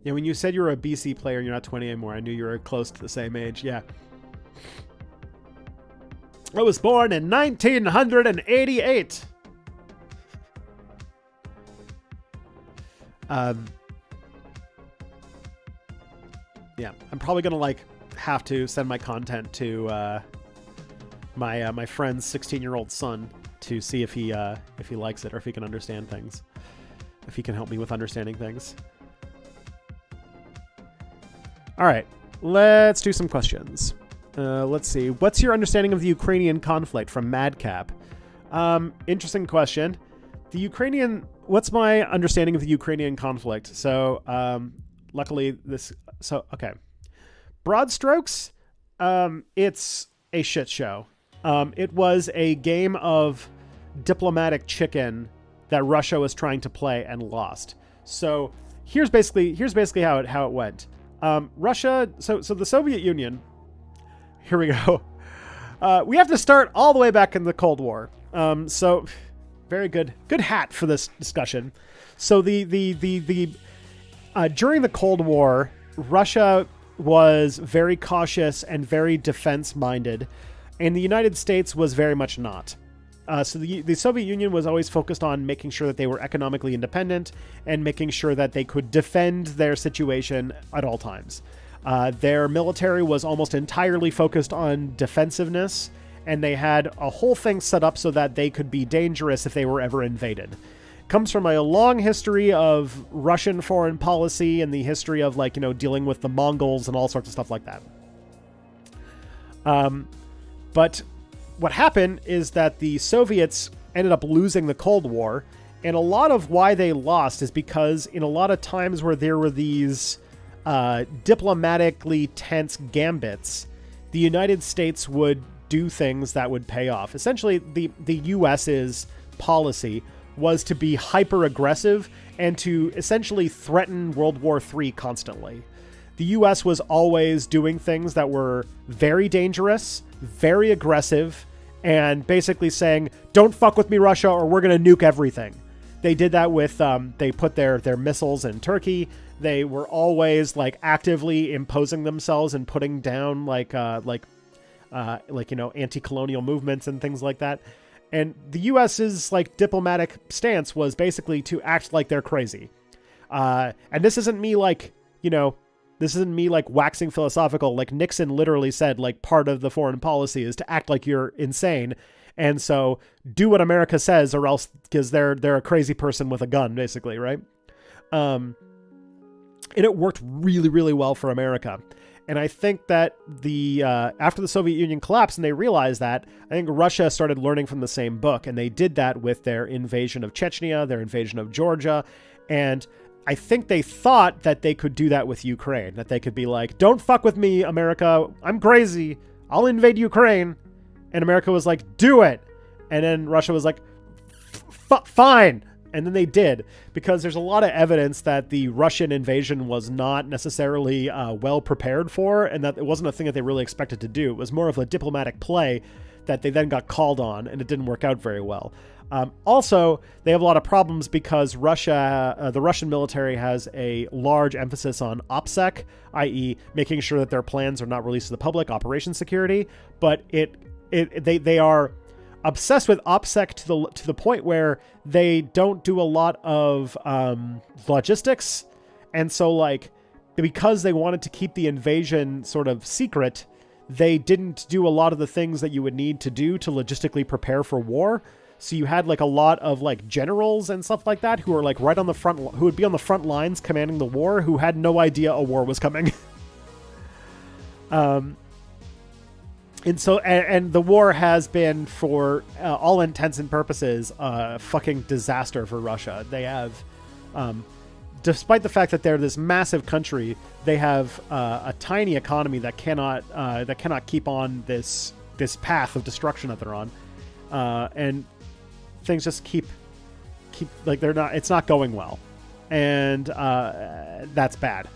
Yeah, when you said you were a BC player, you're not 20 anymore. I knew you were close to the same age. Yeah. I was born in 1988. Yeah, I'm probably gonna like have to send my content to my friend's 16-year-old son to see if he likes it or if he can understand things, if he can help me with understanding things. All right, let's do some questions. Let's see. What's your understanding of the Ukrainian conflict from Madcap? Interesting question. What's my understanding of the Ukrainian conflict? So, luckily okay. Broad strokes, it's a shit show. It was a game of diplomatic chicken that Russia was trying to play and lost. So here's basically how it went. Russia, so the Soviet Union, here we go. We have to start all the way back in the Cold War. So very good hat for this discussion. So during the Cold War, Russia was very cautious and very defense-minded, and the United States was very much not. So the Soviet Union was always focused on making sure that they were economically independent and making sure that they could defend their situation at all times. Their military was almost entirely focused on defensiveness, and they had a whole thing set up so that they could be dangerous if they were ever invaded. Comes from a long history of Russian foreign policy and the history of, like, you know, dealing with the Mongols and all sorts of stuff like that. But what happened is that the Soviets ended up losing the Cold War, and a lot of why they lost is because in a lot of times where there were these diplomatically tense gambits, the United States would do things that would pay off. Essentially, the US's policy was to be hyper-aggressive and to essentially threaten World War III constantly. The US was always doing things that were very dangerous, very aggressive, and basically saying, don't fuck with me, Russia, or we're going to nuke everything. They did that with, they put their missiles in Turkey. They were always, like, actively imposing themselves and putting down, like, you know, anti-colonial movements and things like that. And the US's, like, diplomatic stance was basically to act like they're crazy. And this isn't me, like, you know, this isn't me, like, waxing philosophical. Like, Nixon literally said, like, part of the foreign policy is to act like you're insane. And so do what America says, or else, because they're a crazy person with a gun, basically, right? And it worked really, really well for America. And I think that after the Soviet Union collapsed and they realized that, I think Russia started learning from the same book. And they did that with their invasion of Chechnya, their invasion of Georgia. And I think they thought that they could do that with Ukraine, that they could be like, don't fuck with me, America. I'm crazy. I'll invade Ukraine. And America was like, do it. And then Russia was like, fine. And then they did, because there's a lot of evidence that the Russian invasion was not necessarily well prepared for, and that it wasn't a thing that they really expected to do. It was more of a diplomatic play that they then got called on, and it didn't work out very well. Also, they have a lot of problems because Russia, the Russian military has a large emphasis on OPSEC, i.e. making sure that their plans are not released to the public, operation security, but they are obsessed with OPSEC to the point where they don't do a lot of logistics. And so, like, because they wanted to keep the invasion sort of secret, they didn't do a lot of the things that you would need to do to logistically prepare for war. So you had, like, a lot of, like, generals and stuff like that who are, like, right on the front, who would be on the front lines commanding the war, who had no idea a war was coming. And so, and the war has been, for all intents and purposes, a fucking disaster for Russia. They have, despite the fact that they're this massive country, they have a tiny economy that cannot keep on this path of destruction that they're on. and things just keep like it's not going well, and that's bad.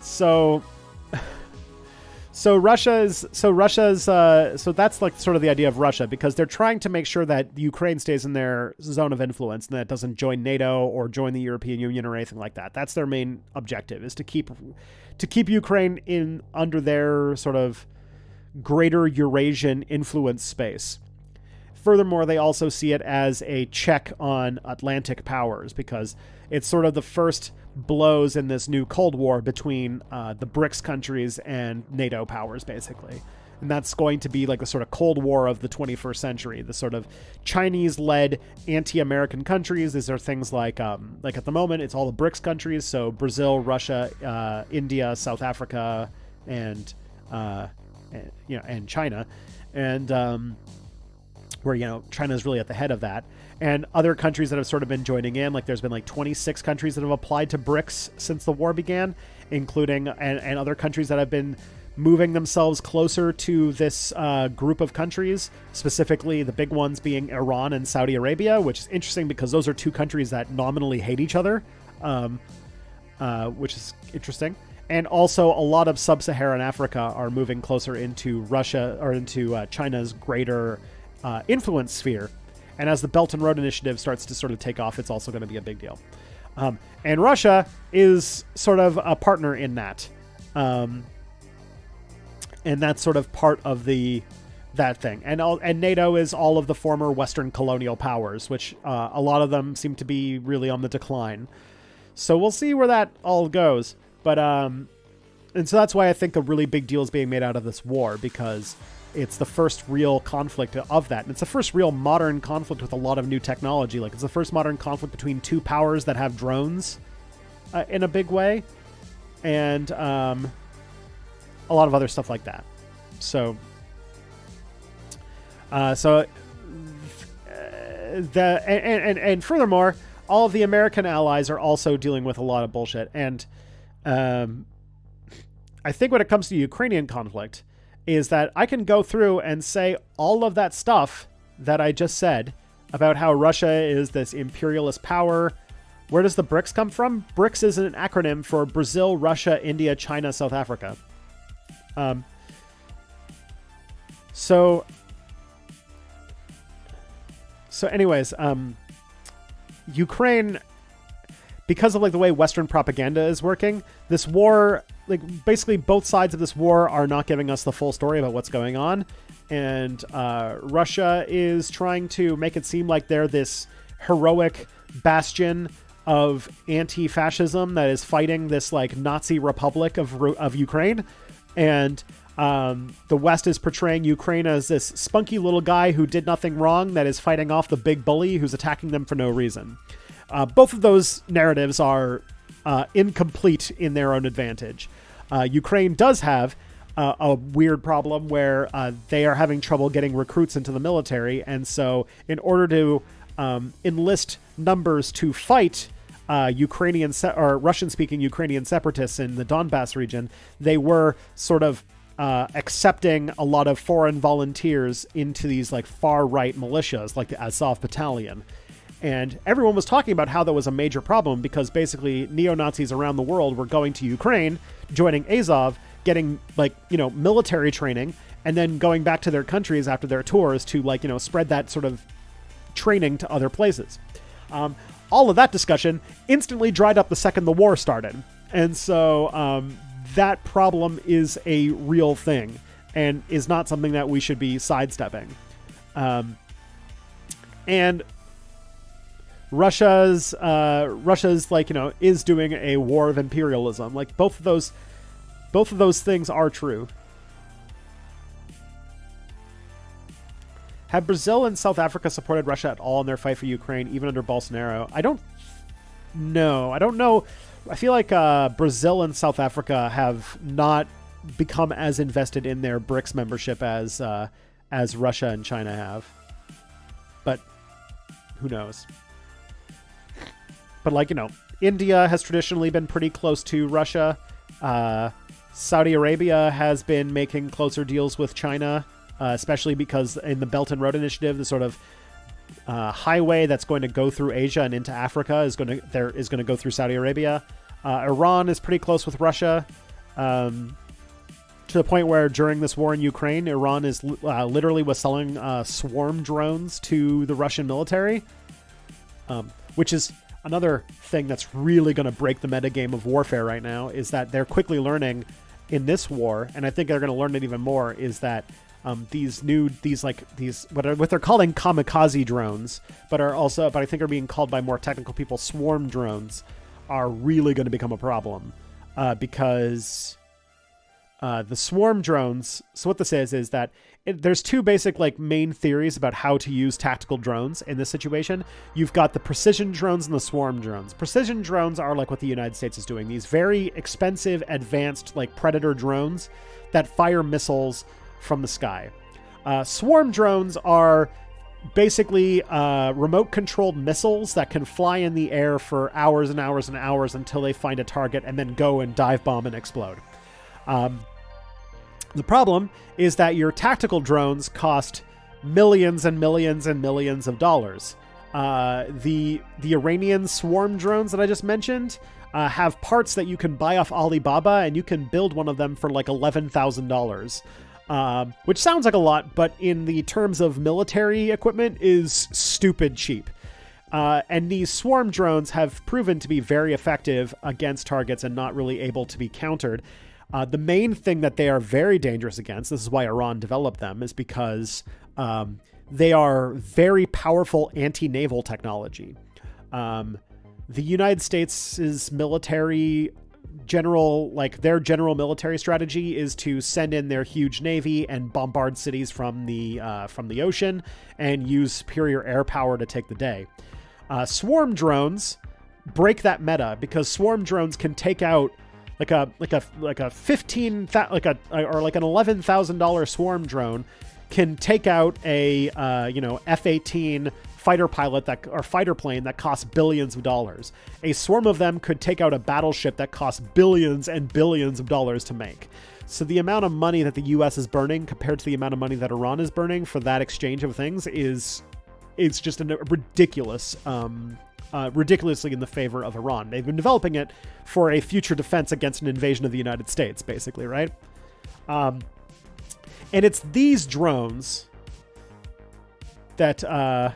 So that's like sort of the idea of Russia, because they're trying to make sure that Ukraine stays in their zone of influence and that it doesn't join NATO or join the European Union or anything like that. That's their main objective, is to keep Ukraine in under their sort of greater Eurasian influence space. Furthermore, they also see it as a check on Atlantic powers, because it's sort of the first blows in this new Cold War between the BRICS countries and NATO powers, basically. And that's going to be like the sort of Cold War of the 21st century, the sort of Chinese-led anti-American countries. These are things like at the moment, it's all the BRICS countries, so Brazil, Russia, India, South Africa, and China. And where, China is really at the head of that. And other countries that have sort of been joining in, like there's been like 26 countries that have applied to BRICS since the war began, including and other countries that have been moving themselves closer to this group of countries, specifically the big ones being Iran and Saudi Arabia, which is interesting because those are two countries that nominally hate each other, which is interesting. And also a lot of sub-Saharan Africa are moving closer into Russia or into China's greater influence sphere. And as the Belt and Road Initiative starts to sort of take off, it's also going to be a big deal. And Russia is sort of a partner in that. And that's sort of part of that thing. And NATO is all of the former Western colonial powers, which a lot of them seem to be really on the decline. So we'll see where that all goes. But and so that's why I think a really big deal is being made out of this war, because it's the first real conflict of that. And it's the first real modern conflict with a lot of new technology. Like, it's the first modern conflict between two powers that have drones in a big way. And a lot of other stuff like that. So furthermore, all of the American allies are also dealing with a lot of bullshit. And I think when it comes to the Ukrainian conflict, is that I can go through and say all of that stuff that I just said about how Russia is this imperialist power. Where does the BRICS come from? BRICS is an acronym for Brazil, Russia, India, China, South Africa. So anyways, Ukraine, because of like the way Western propaganda is working, this war, like basically both sides of this war are not giving us the full story about what's going on. And Russia is trying to make it seem like they're this heroic bastion of anti-fascism that is fighting this like Nazi republic of Ukraine. And the West is portraying Ukraine as this spunky little guy who did nothing wrong that is fighting off the big bully who's attacking them for no reason. Both of those narratives are incomplete in their own advantage. Ukraine does have a weird problem where they are having trouble getting recruits into the military. And so in order to enlist numbers to fight Ukrainian or Russian-speaking Ukrainian separatists in the Donbass region, they were sort of accepting a lot of foreign volunteers into these like far-right militias, like the Azov Battalion. And everyone was talking about how that was a major problem because basically neo-Nazis around the world were going to Ukraine, joining Azov, getting like, military training, and then going back to their countries after their tours to like, spread that sort of training to other places. All of that discussion instantly dried up the second the war started. And so that problem is a real thing and is not something that we should be sidestepping. And Russia's like, is doing a war of imperialism. Like both of those things are true. Have Brazil and South Africa supported Russia at all in their fight for Ukraine, even under Bolsonaro? I don't know. I feel like Brazil and South Africa have not become as invested in their BRICS membership as Russia and China have. But who knows? But like, India has traditionally been pretty close to Russia. Saudi Arabia has been making closer deals with China. especially because in the Belt and Road Initiative, the sort of highway that's going to go through Asia and into Africa is going to go through Saudi Arabia. Iran is pretty close with Russia, to the point where during this war in Ukraine, Iran is literally was selling swarm drones to the Russian military, which is another thing that's really going to break the metagame of warfare right now. Is that they're quickly learning in this war, and I think they're going to learn it even more, is that these what they're calling kamikaze drones, but I think are being called by more technical people swarm drones, are really going to become a problem, because the swarm drones. So what this is that there's two basic main theories about how to use tactical drones in this situation. You've got the precision drones and the swarm drones. Precision drones are like what the United States is doing. These very expensive, advanced Predator drones that fire missiles from the sky. Swarm drones are basically remote-controlled missiles that can fly in the air for hours and hours and hours until they find a target and then go and dive bomb and explode. The problem is that your tactical drones cost millions and millions and millions of dollars. The Iranian swarm drones that I just mentioned have parts that you can buy off Alibaba, and you can build one of them for $11,000. Which sounds like a lot, but in the terms of military equipment is stupid cheap. And these swarm drones have proven to be very effective against targets and not really able to be countered. The main thing that they are very dangerous against, this is why Iran developed them, is because they are very powerful anti-naval technology. The United States' military their general military strategy is to send in their huge navy and bombard cities from the ocean and use superior air power to take the day. Swarm drones break that meta, because swarm drones can take out an $11,000 swarm drone can take out a F-18 fighter plane that costs billions of dollars. A swarm of them could take out a battleship that costs billions and billions of dollars to make. So the amount of money that the U.S. is burning compared to the amount of money that Iran is burning for that exchange of things it's just a ridiculous. Ridiculously in the favor of Iran. They've been developing it for a future defense against an invasion of the United States, basically, right? And it's these drones that have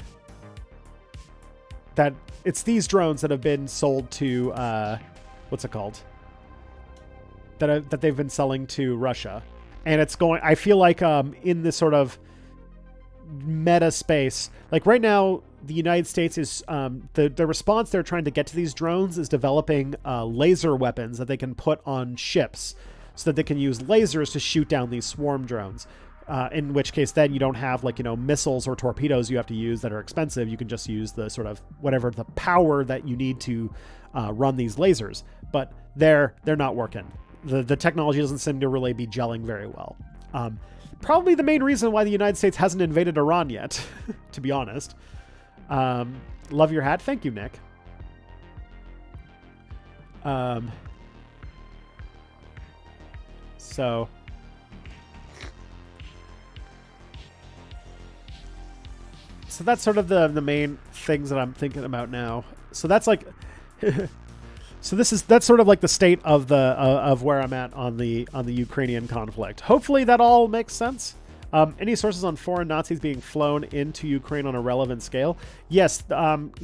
been sold to what's it called? That they've been selling to Russia, and it's going. I feel like in this sort of meta space, right now, the United States is the response they're trying to get to these drones is developing laser weapons that they can put on ships, so that they can use lasers to shoot down these swarm drones. In which case, then you don't have missiles or torpedoes you have to use that are expensive. You can just use the sort of whatever the power that you need to run these lasers. But they're not working. The technology doesn't seem to really be gelling very well. Probably the main reason why the United States hasn't invaded Iran yet, to be honest. Love your hat. Thank you, Nick. So that's sort of the main things that I'm thinking about now. So that's that's sort of the state of of where I'm at on the Ukrainian conflict. Hopefully that all makes sense. Any sources on foreign Nazis being flown into Ukraine on a relevant scale? Yes.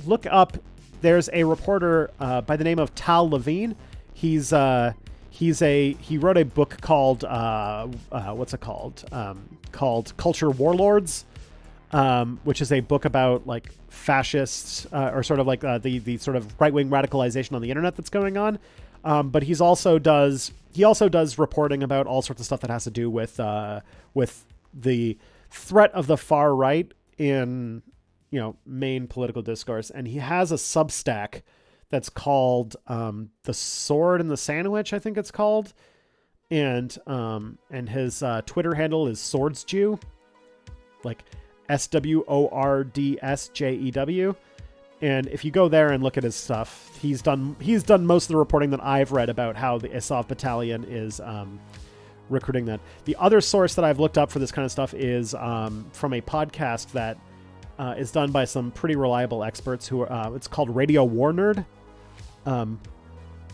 Look up. There's a reporter by the name of Tal Levine. He wrote a book called what's it called? Called Culture Warlords, which is a book about fascists or sort of the sort of right-wing radicalization on the internet that's going on. But he also does reporting about all sorts of stuff that has to do with the threat of the far right in main political discourse. And he has a Substack that's called The Sword and the Sandwich, I think it's called. And his Twitter handle is Swordsjew, SWORDSJEW. And if you go there and look at his stuff, he's done most of the reporting that I've read about how the Azov Battalion is recruiting that. The other source that I've looked up for this kind of stuff is from a podcast that is done by some pretty reliable experts who are, it's called Radio War Nerd.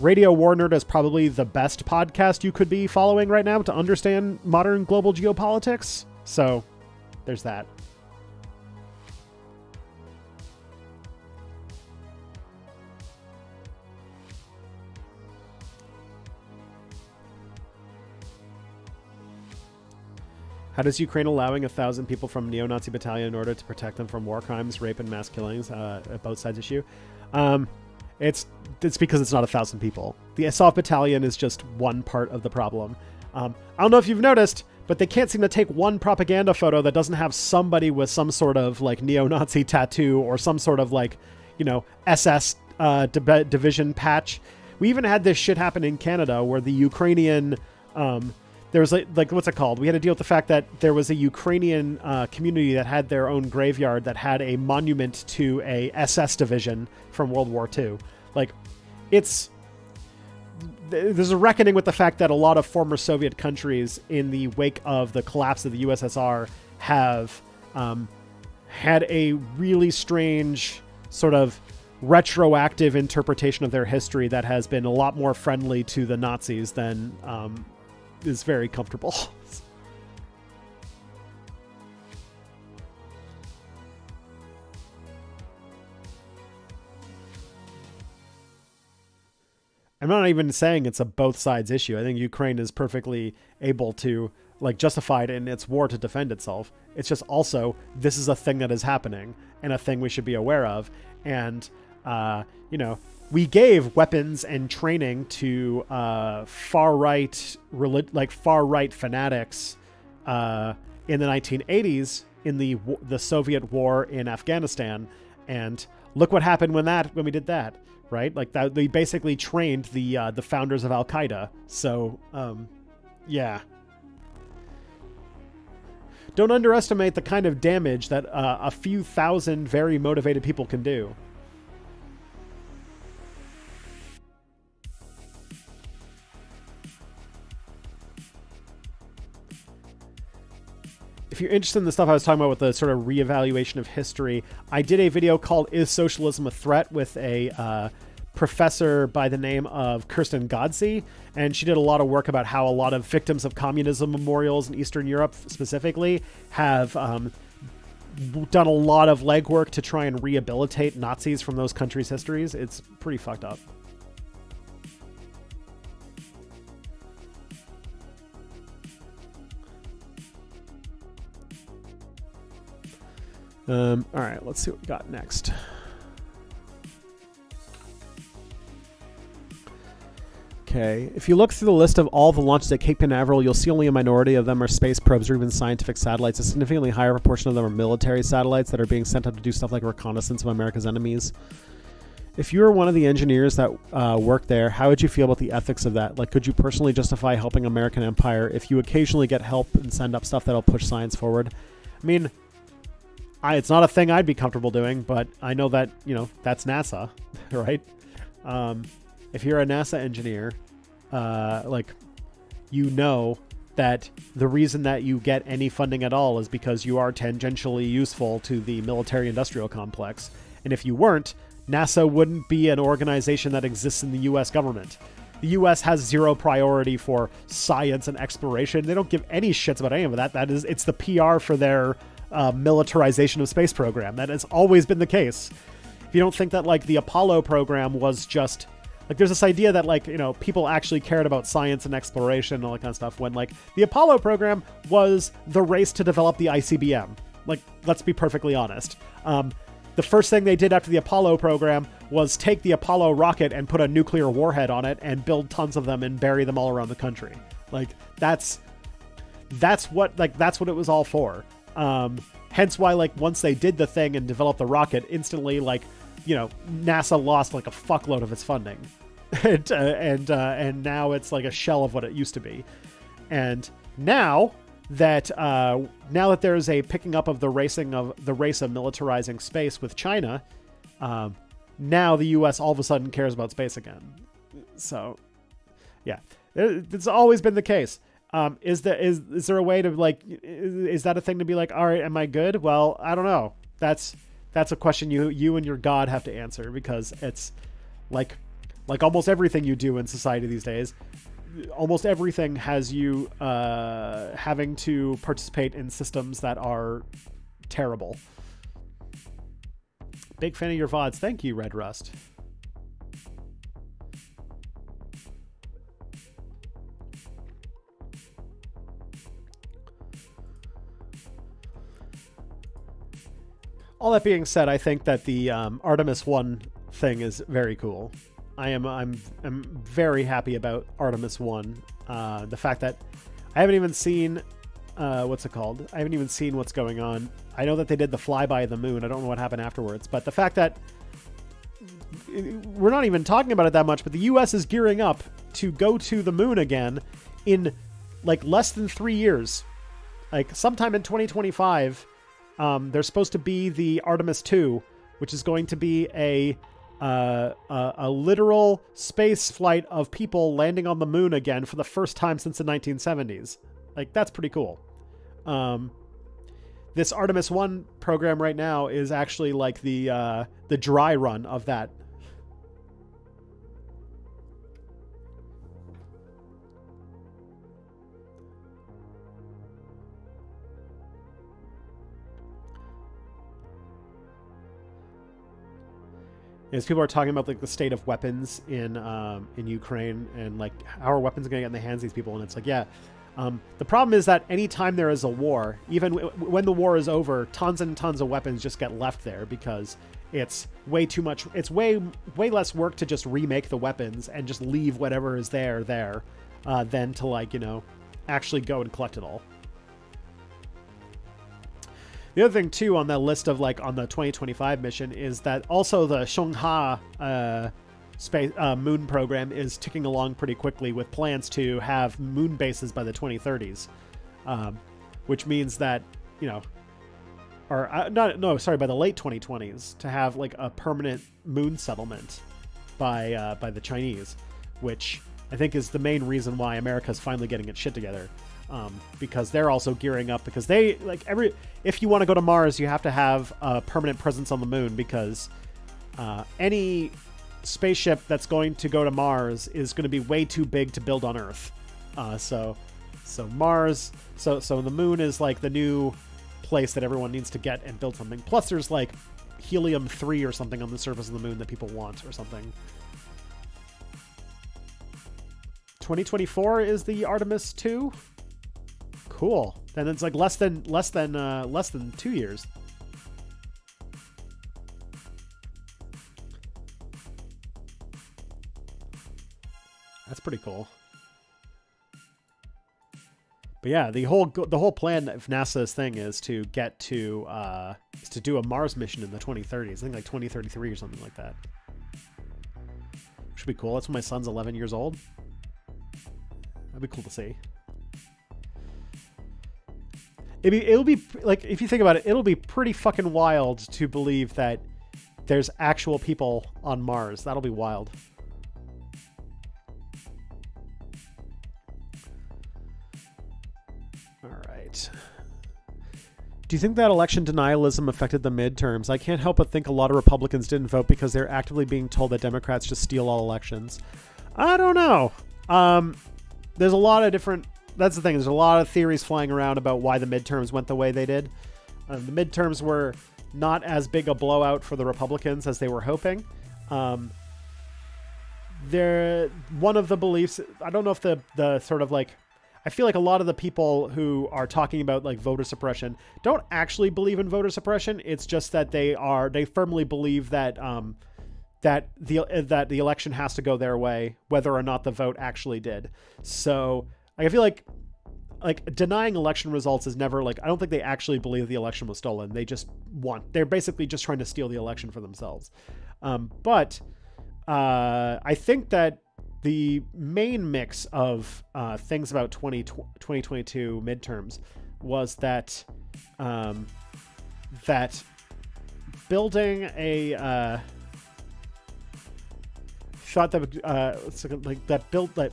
Radio War Nerd is probably the best podcast you could be following right now to understand modern global geopolitics. So there's that. How does Ukraine allowing 1,000 people from neo-Nazi battalion in order to protect them from war crimes, rape, and mass killings, a both sides issue? It's because it's not 1,000 people. The Azov battalion is just one part of the problem. I don't know if you've noticed, but they can't seem to take one propaganda photo that doesn't have somebody with some sort of like neo-Nazi tattoo or some sort of like, SS division patch. We even had this shit happen in Canada where the Ukrainian... there was like what's it called? We had to deal with the fact that there was a Ukrainian community that had their own graveyard that had a monument to a SS division from World War II. Like, there's a reckoning with the fact that a lot of former Soviet countries in the wake of the collapse of the USSR have had a really strange sort of retroactive interpretation of their history that has been a lot more friendly to the Nazis than... is very comfortable. I'm not even saying it's a both sides issue. I think Ukraine is perfectly able to justified in its war to defend itself. It's just also, this is a thing that is happening and a thing we should be aware of. And, we gave weapons and training to far right fanatics in the 1980s in the Soviet war in Afghanistan, and look what happened when we did that, right? Like that, they basically trained the founders of Al Qaeda. So, yeah. Don't underestimate the kind of damage that a few thousand very motivated people can do. If you're interested in the stuff I was talking about with the sort of reevaluation of history, I did a video called "Is Socialism a Threat?" with a professor by the name of Kirsten Godsey, and she did a lot of work about how a lot of victims of communism memorials in Eastern Europe specifically have done a lot of legwork to try and rehabilitate Nazis from those countries' histories. It's pretty fucked up. All right, let's see what we got next. Okay, if you look through the list of all the launches at Cape Canaveral, you'll see only a minority of them are space probes or even scientific satellites. A significantly higher proportion of them are military satellites that are being sent up to do stuff like reconnaissance of America's enemies. If you were one of the engineers that worked there, how would you feel about the ethics of that? Like, could you personally justify helping American empire if you occasionally get help and send up stuff that'll push science forward? I mean... it's not a thing I'd be comfortable doing, but I know that, that's NASA, right? If you're a NASA engineer, that the reason that you get any funding at all is because you are tangentially useful to the military-industrial complex. And if you weren't, NASA wouldn't be an organization that exists in the U.S. government. The U.S. has zero priority for science and exploration. They don't give any shits about any of that. It's the PR for their... militarization of space program. That has always been the case. If you don't think that the Apollo program was just there's this idea that people actually cared about science and exploration and all that kind of stuff, when the Apollo program was the race to develop the ICBM. Let's be perfectly honest. The first thing they did after the Apollo program was take the Apollo rocket and put a nuclear warhead on it and build tons of them and bury them all around the country. That's what it was all for. Hence why, once they did the thing and developed the rocket, instantly, NASA lost a fuckload of its funding, and now it's a shell of what it used to be. And now that there's a picking up of the race of militarizing space with China, now the U.S. all of a sudden cares about space again. So, yeah, it's always been the case. Is there a way to like, is that a thing to be like, all right, am I good? Well, I don't know. That's a question you and your God have to answer, because it's like almost everything you do in society these days, almost everything has you having to participate in systems that are terrible. Big fan of your VODs. Thank you, Red Rust. All that being said, I think that the Artemis 1 thing is very cool. I'm very happy about Artemis 1. The fact that I haven't even seen what's it called? I haven't even seen what's going on. I know that they did the flyby of the moon. I don't know what happened afterwards, but the fact that we're not even talking about it that much, but the US is gearing up to go to the moon again in like less than 3 years. Like sometime in 2025, there's supposed to be the Artemis 2, which is going to be a literal space flight of people landing on the moon again for the first time since the 1970s. Like, that's pretty cool. This Artemis 1 program right now is actually like the dry run of that. As people are talking about like the state of weapons in Ukraine, and like how are weapons going to get in the hands of these people, and it's like, yeah. The problem is that anytime there is a war, even when the war is over, tons and tons of weapons just get left there because it's way too much. It's way less work to just remake the weapons and just leave whatever is there than to, like, you know, actually go and collect it all. The other thing too on that list of like on the 2025 mission is that also the Shongha space moon program is ticking along pretty quickly with plans to have moon bases by the 2030s, which means that, you know, or by the late 2020s, to have like a permanent moon settlement by the Chinese, which I think is the main reason why America's finally getting its shit together. Because they're also gearing up, because they like if you want to go to Mars, you have to have a permanent presence on the moon, because any spaceship that's going to go to Mars is going to be way too big to build on Earth. So Mars, so the moon is like the new place that everyone needs to get and build something. Plus there's like helium-3 or something on the surface of the moon that people want or something. 2024 is the Artemis 2. Cool. Then it's like less than 2 years. That's pretty cool. But yeah, the whole plan of NASA's thing is to get to do a Mars mission in the 2030s. I think like 2033 or something like that. Should be cool. That's when my son's 11 years old. That'd be cool to see. It'll be like, if you think about it, it'll be pretty fucking wild to believe that there's actual people on Mars. That'll be wild. All right. Do you think that election denialism affected the midterms? I can't help but think a lot of Republicans didn't vote because they're actively being told that Democrats just steal all elections. I don't know. There's a lot of different... That's the thing. There's a lot of theories flying around about why the midterms went the way they did. The midterms were not as big a blowout for the Republicans as they were hoping. One of the beliefs... I don't know if the sort of like... I feel like a lot of the people who are talking about like voter suppression don't actually believe in voter suppression. It's just that they firmly believe that that the election has to go their way, whether or not the vote actually did. So I feel like denying election results is never like, I don't think they actually believe the election was stolen. They're basically just trying to steal the election for themselves. But I think that the main mix of things about 2022 midterms was that that building a thought that like that built that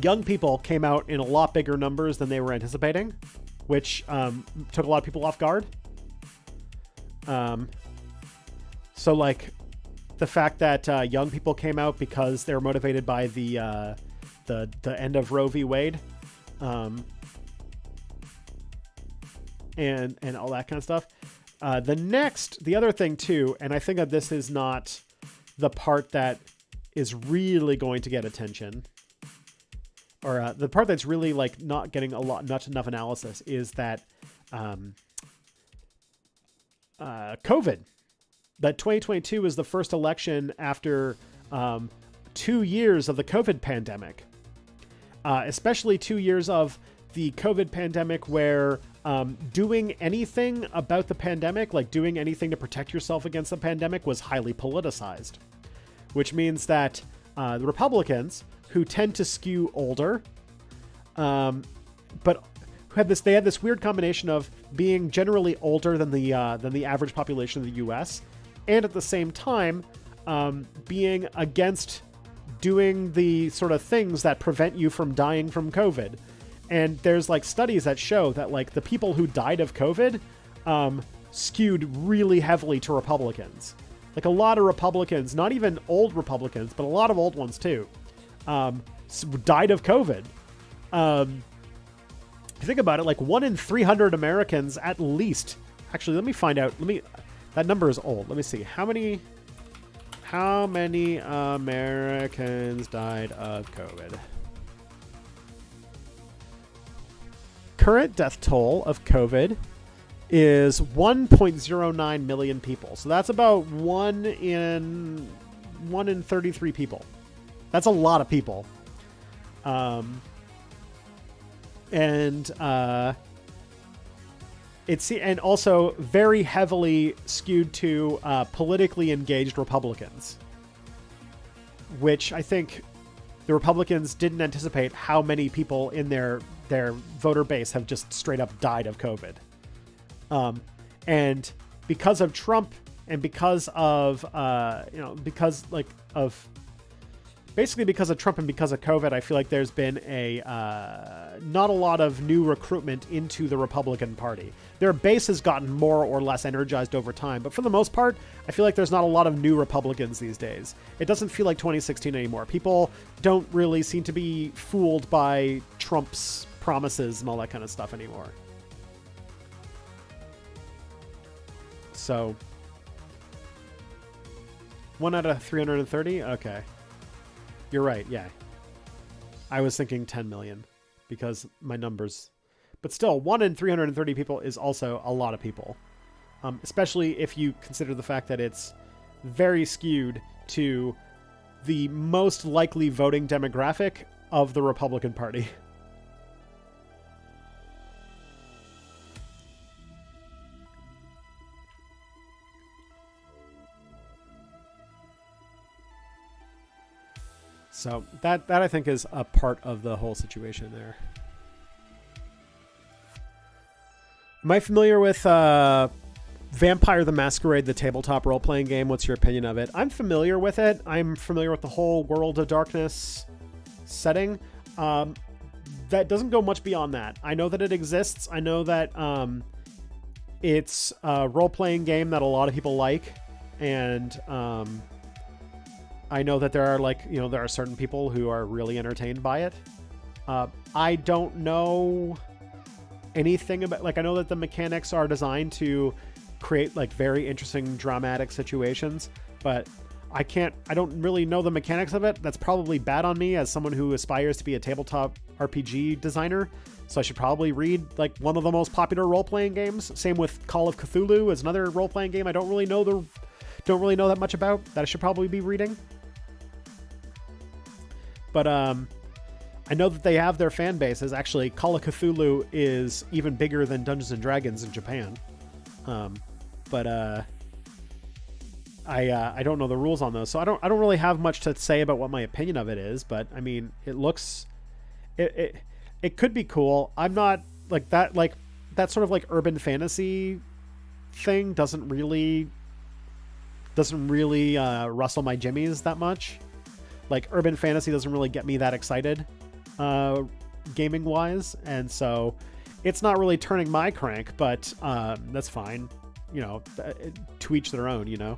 young people came out in a lot bigger numbers than they were anticipating, which took a lot of people off guard. So like the fact that young people came out because they were motivated by the end of Roe v. Wade, and all that kind of stuff. The other thing too, and I think that this is not the part that is really going to get attention, or the part that's really like not getting not enough analysis, is that COVID. That 2022 was the first election after 2 years of the COVID pandemic, especially 2 years of the COVID pandemic where doing anything about the pandemic, like doing anything to protect yourself against the pandemic, was highly politicized, which means that the Republicans, who tend to skew older, but they had this weird combination of being generally older than the average population of the U.S., and at the same time being against doing the sort of things that prevent you from dying from COVID. And there's like studies that show that like the people who died of COVID skewed really heavily to Republicans. Like a lot of Republicans, not even old Republicans, but a lot of old ones too, died of COVID. If you think about it, like 1 in 300 Americans at least. Actually, let me find out. That number is old. Let me see. How many Americans died of COVID? Current death toll of COVID is 1.09 million people. So that's about 1 in 33 people. That's a lot of people. And also very heavily skewed to politically engaged Republicans, which I think the Republicans didn't anticipate how many people in their voter base have just straight up died of COVID. And because of Trump and because of, basically because of Trump and because of COVID, I feel like there's been not a lot of new recruitment into the Republican Party. Their base has gotten more or less energized over time, but for the most part, I feel like there's not a lot of new Republicans these days. It doesn't feel like 2016 anymore. People don't really seem to be fooled by Trump's promises and all that kind of stuff anymore. So, 1 out of 330? Okay. You're right, yeah. I was thinking 10 million because my numbers... But still, 1 in 330 people is also a lot of people. Especially if you consider the fact that it's very skewed to the most likely voting demographic of the Republican Party. So that I think is a part of the whole situation there. Am I familiar with Vampire the Masquerade, the tabletop role-playing game? What's your opinion of it? I'm familiar with it. I'm familiar with the whole World of Darkness setting. That doesn't go much beyond that. I know that it exists. I know that it's a role-playing game that a lot of people like. And I know that there are certain people who are really entertained by it. I don't know anything about, I know that the mechanics are designed to create very interesting dramatic situations, but I don't really know the mechanics of it. That's probably bad on me as someone who aspires to be a tabletop RPG designer. So I should probably read one of the most popular role-playing games. Same with Call of Cthulhu is another role-playing game I don't really know that much about that I should probably be reading. But I know that they have their fan bases. Actually, Call of Cthulhu is even bigger than Dungeons and Dragons in Japan. But I don't know the rules on those, so I don't really have much to say about what my opinion of it is. But I mean, it could be cool. I'm not that sort of urban fantasy thing doesn't really rustle my jimmies that much. Urban fantasy doesn't really get me that excited. gaming wise, and so it's not really turning my crank, but that's fine. You know, to each their own, you know.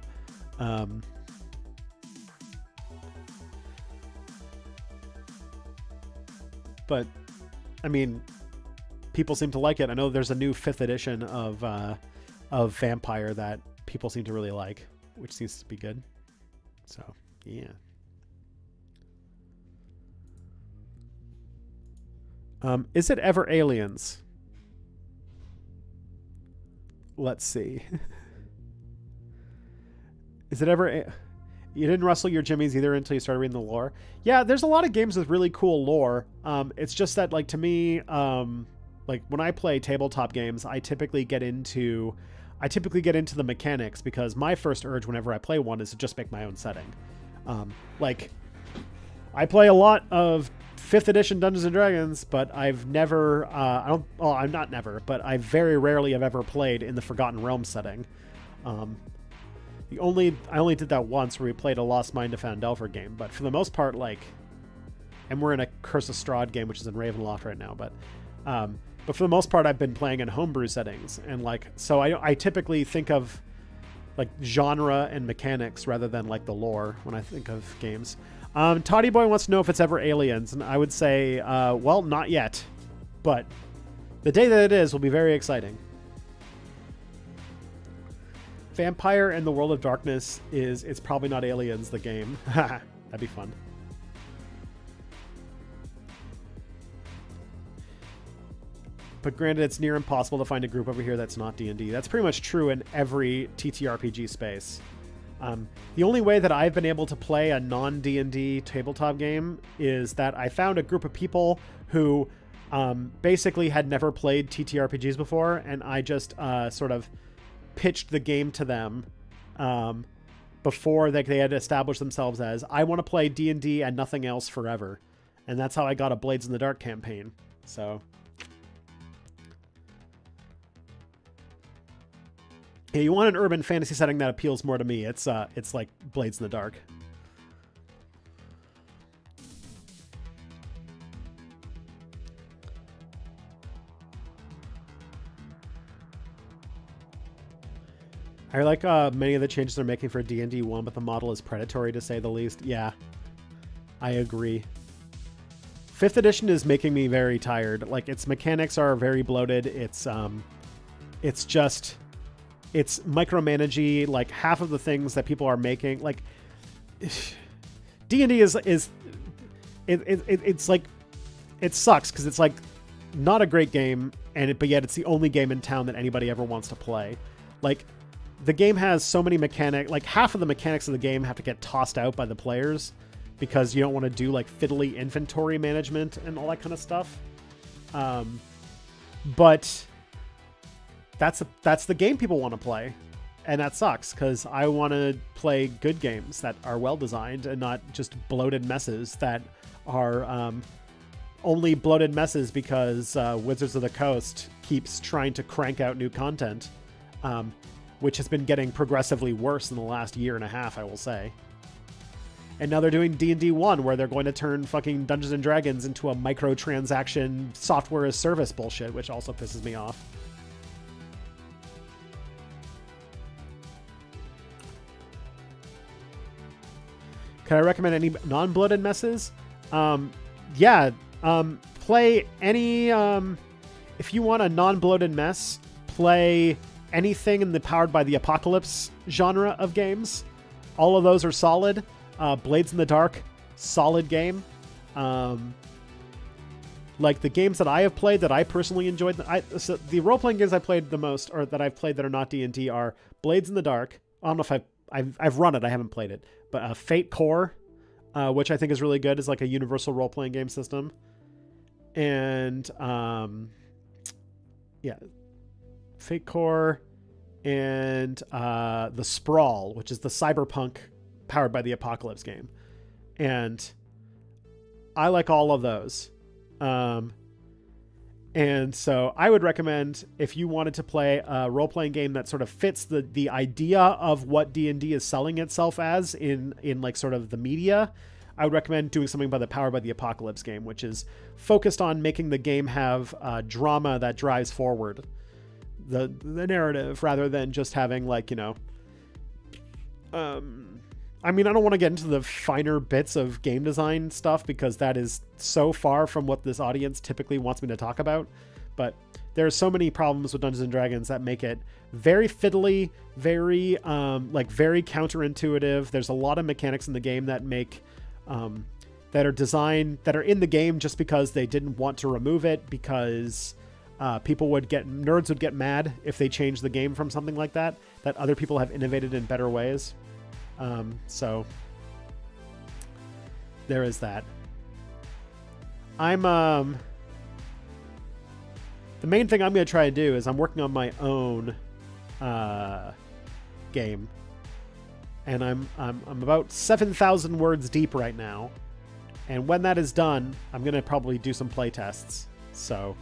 But I mean, people seem to like it. I know there's a new 5th edition of Vampire that people seem to really like, which seems to be good. So, yeah. Is it ever aliens? Let's see. Is it ever... You didn't rustle your jimmies either until you started reading the lore. Yeah, there's a lot of games with really cool lore. It's just that, like, to me, like, when I play tabletop games, I typically get into the mechanics, because my first urge whenever I play one is to just make my own setting. Like, I play a lot of 5th edition Dungeons & Dragons, but I've never, I very rarely have ever played in the Forgotten Realms setting. I only did that once, where we played a Lost Mine to Phandelver game, but for the most part, like, and we're in a Curse of Strahd game, which is in Ravenloft right now, but for the most part, I've been playing in homebrew settings, and like, so I typically think of like genre and mechanics rather than like the lore when I think of games. Toddy Boy wants to know if it's ever aliens, and I would say, well, not yet, but the day that it is will be very exciting. Vampire and the World of Darkness it's probably not aliens, the game. That'd be fun. But granted, it's near impossible to find a group over here that's not D&D. That's pretty much true in every TTRPG space. The only way that I've been able to play a non-D&D tabletop game is that I found a group of people who basically had never played TTRPGs before, and I just sort of pitched the game to them before they had established themselves as, I want to play D&D and nothing else forever. And that's how I got a Blades in the Dark campaign. So... yeah, you want an urban fantasy setting that appeals more to me. It's like Blades in the Dark. I like many of the changes they're making for D&D 1, but the model is predatory to say the least. Yeah, I agree. 5th edition is making me very tired. Like, its mechanics are very bloated. It's micromanagey. Like, half of the things that people are making, like, D&D it's like, it sucks because it's like not a great game, but yet it's the only game in town that anybody ever wants to play. Like, the game has so many mechanics, like half of the mechanics of the game have to get tossed out by the players because you don't want to do like fiddly inventory management and all that kind of stuff. But that's the game people want to play, and that sucks because I want to play good games that are well designed and not just bloated messes that are only bloated messes because Wizards of the Coast keeps trying to crank out new content, which has been getting progressively worse in the last year and a half, I will say. And now they're doing D&D 1, where they're going to turn fucking Dungeons & Dragons into a microtransaction software as service bullshit, which also pisses me off. Can I recommend any non-bloated messes? Yeah. Play any... if you want a non-bloated mess, play anything in the Powered by the Apocalypse genre of games. All of those are solid. Blades in the Dark, solid game. Like, the games that I have played that I personally enjoyed... so the role-playing games I played the most, or that I've played that are not D&D, are Blades in the Dark. I don't know if I've run it, I haven't played it. But Fate Core, which I think is really good, is like a universal role-playing game system. And, yeah, Fate Core, and The Sprawl, which is the cyberpunk Powered by the Apocalypse game. And I like all of those. And so I would recommend, if you wanted to play a role-playing game that sort of fits the idea of what D&D is selling itself as in like sort of the media, I would recommend doing something by the Powered by the Apocalypse game, which is focused on making the game have drama that drives forward the narrative, rather than just having like, you know, I mean, I don't want to get into the finer bits of game design stuff because that is so far from what this audience typically wants me to talk about. But there are so many problems with Dungeons and Dragons that make it very fiddly, very very counterintuitive. There's a lot of mechanics in the game that make that are in the game just because they didn't want to remove it, because nerds would get mad if they changed the game from something like that other people have innovated in better ways. So there is that. The main thing I'm going to try to do is I'm working on my own game, and I'm about 7,000 words deep right now. And when that is done, I'm going to probably do some play tests. So,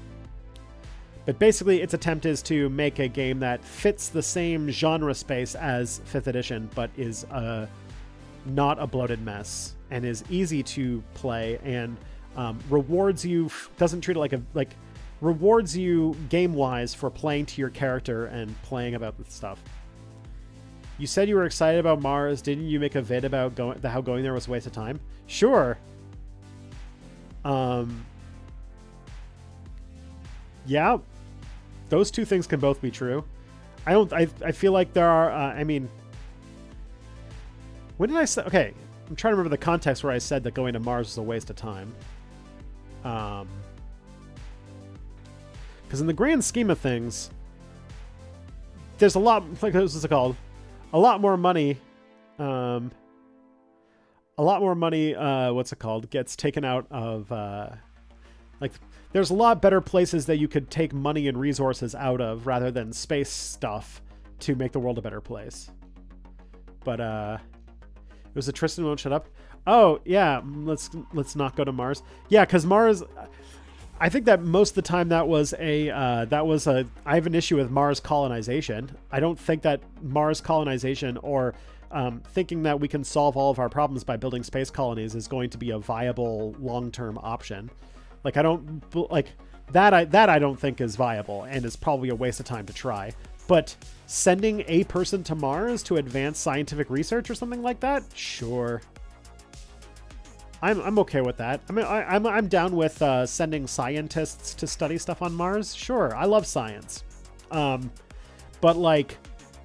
but basically its attempt is to make a game that fits the same genre space as 5th edition, but is not a bloated mess and is easy to play, and rewards you, doesn't treat it like rewards you game-wise for playing to your character and playing about the stuff. You said you were excited about Mars. Didn't you make a vid about how going there was a waste of time? Sure. Yeah, those two things can both be true. I feel like there are, I mean, when did I say, okay, I'm trying to remember the context where I said that going to Mars was a waste of time. Because in the grand scheme of things, there's a lot, like, what's it called? A lot more money, what's it called, gets taken out of, like, there's a lot better places that you could take money and resources out of rather than space stuff to make the world a better place. But, it was a Tristan won't shut up. Oh, yeah, let's not go to Mars. Yeah, because Mars, I think that most of the time I have an issue with Mars colonization. I don't think that Mars colonization or thinking that we can solve all of our problems by building space colonies is going to be a viable long-term option. Like, I don't think is viable and is probably a waste of time to try. But sending a person to Mars to advance scientific research or something like that, sure. I'm okay with that. I mean, I'm down with sending scientists to study stuff on Mars. Sure, I love science. But like,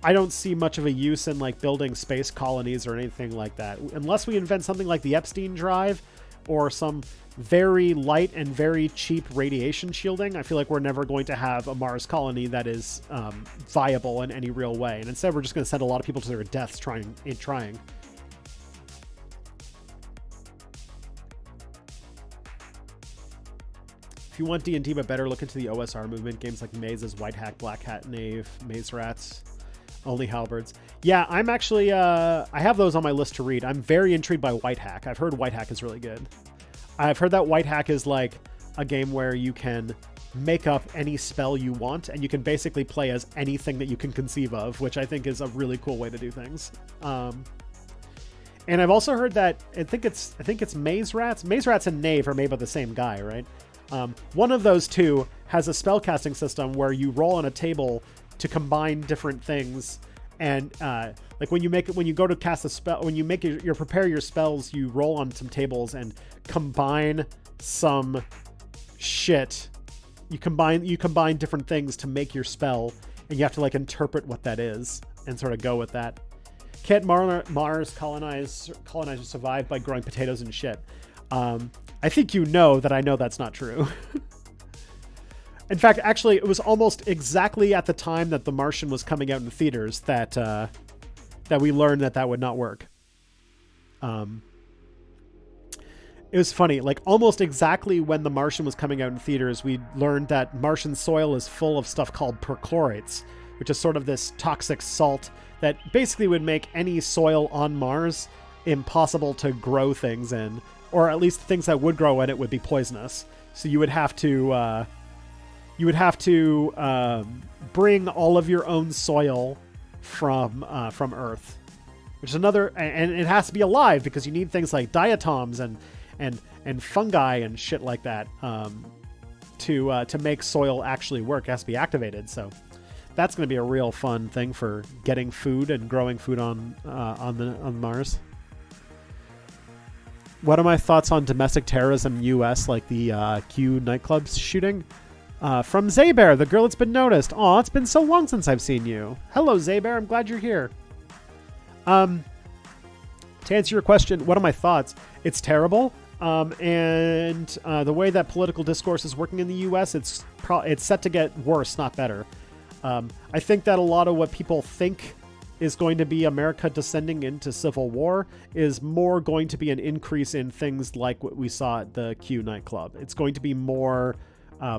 I don't see much of a use in like building space colonies or anything like that, unless we invent something like the Epstein drive or some very light and very cheap radiation shielding. I feel like we're never going to have a Mars colony that is viable in any real way. And instead, we're just going to send a lot of people to their deaths trying. If you want D&D but better, look into the OSR movement. Games like Mazes, White Hack, Black Hat, Knave, Maze Rats, Only Halberds. Yeah, I'm actually, I have those on my list to read. I'm very intrigued by White Hack. I've heard White Hack is really good. I've heard that White Hack is like a game where you can make up any spell you want, and you can basically play as anything that you can conceive of, which I think is a really cool way to do things. And I've also heard that, I think it's Maze Rats. Maze Rats and Knave are made by the same guy, right? One of those two has a spellcasting system where you roll on a table to combine different things, and like when you go to cast a spell, when you prepare your spells, you roll on some tables and combine some shit. You combine different things to make your spell, and you have to like interpret what that is and sort of go with that. Can't Mars colonizers survive by growing potatoes and shit? I think you know that I know that's not true. In fact, actually, it was almost exactly at the time that The Martian was coming out in theaters that we learned that would not work. It was funny, like almost exactly when The Martian was coming out in theaters, we learned that Martian soil is full of stuff called perchlorates, which is sort of this toxic salt that basically would make any soil on Mars impossible to grow things in, or at least things that would grow in it would be poisonous. So you would have to bring all of your own soil from Earth, which is another, and it has to be alive because you need things like diatoms and fungi and shit like that to make soil actually work. It has to be activated. So that's going to be a real fun thing for getting food and growing food on Mars. What are my thoughts on domestic terrorism U.S., like the Q nightclub shooting? From Zaybear, the girl that's been noticed. Aw, it's been so long since I've seen you. Hello, Zaybear. I'm glad you're here. To answer your question, what are my thoughts? It's terrible. And the way that political discourse is working in the U.S., it's set to get worse, not better. I think that a lot of what people think is going to be America descending into civil war is more going to be an increase in things like what we saw at the Q nightclub. It's going to be more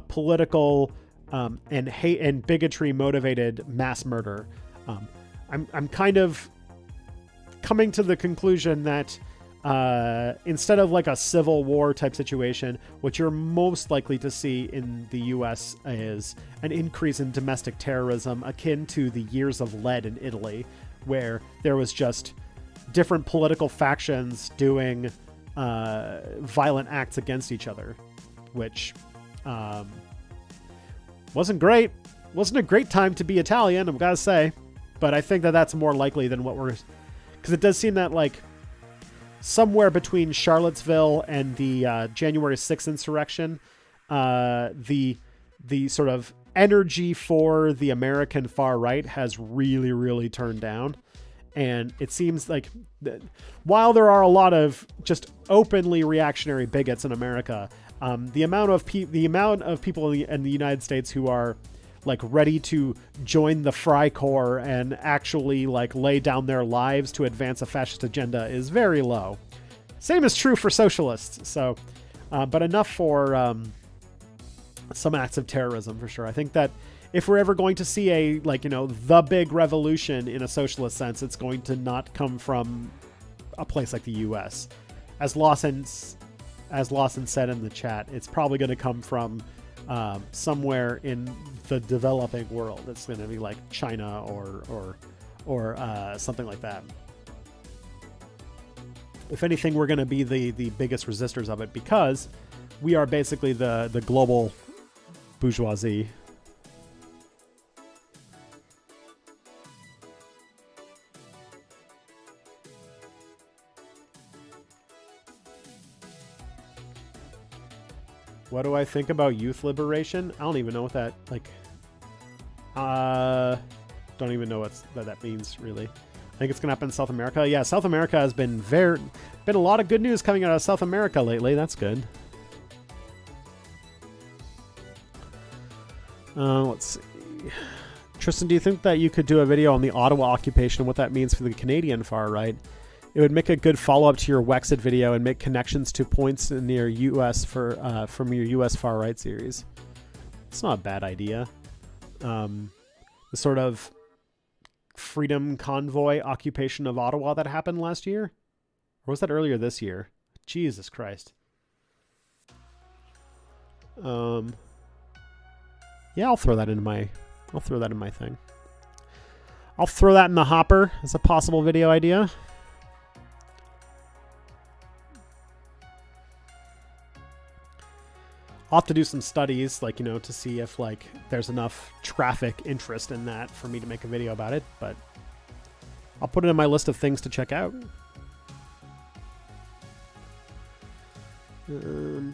political and hate and bigotry motivated mass murder. I'm kind of coming to the conclusion that instead of like a civil war type situation, what you're most likely to see in the U.S. is an increase in domestic terrorism akin to the years of lead in Italy, where there was just different political factions doing violent acts against each other, which wasn't great. Wasn't a great time to be Italian, I've got to say. But I think that that's more likely than what we're... Because it does seem that, like, somewhere between Charlottesville and the January 6th insurrection, the sort of energy for the American far right has really, really turned down. And it seems like while there are a lot of just openly reactionary bigots in America, the amount of people in the United States who are like ready to join the Freikorps and actually like lay down their lives to advance a fascist agenda is very low. Same is true for socialists. So, but enough for some acts of terrorism for sure. I think that if we're ever going to see a, like, you know, the big revolution in a socialist sense, it's going to not come from a place like the U.S. As Lawson said in the chat, it's probably going to come from somewhere in the developing world. It's going to be like China or something like that. If anything, we're going to be the biggest resistors of it because we are basically the global bourgeoisie. What do I think about youth liberation? I don't even know what that, like, don't even know what that means, really. I think it's going to happen in South America. Yeah, South America has been a lot of good news coming out of South America lately. That's good. Let's see. Tristan, do you think that you could do a video on the Ottawa occupation and what that means for the Canadian far right? It would make a good follow-up to your Wexit video and make connections to points in your U.S. from your U.S. far right series. It's not a bad idea. The sort of freedom convoy occupation of Ottawa that happened last year, or was that earlier this year? Jesus Christ. Yeah, I'll throw that in my thing. I'll throw that in the hopper as a possible video idea. I'll have to do some studies, like, you know, to see if, like, there's enough traffic interest in that for me to make a video about it, but I'll put it in my list of things to check out. Yeah.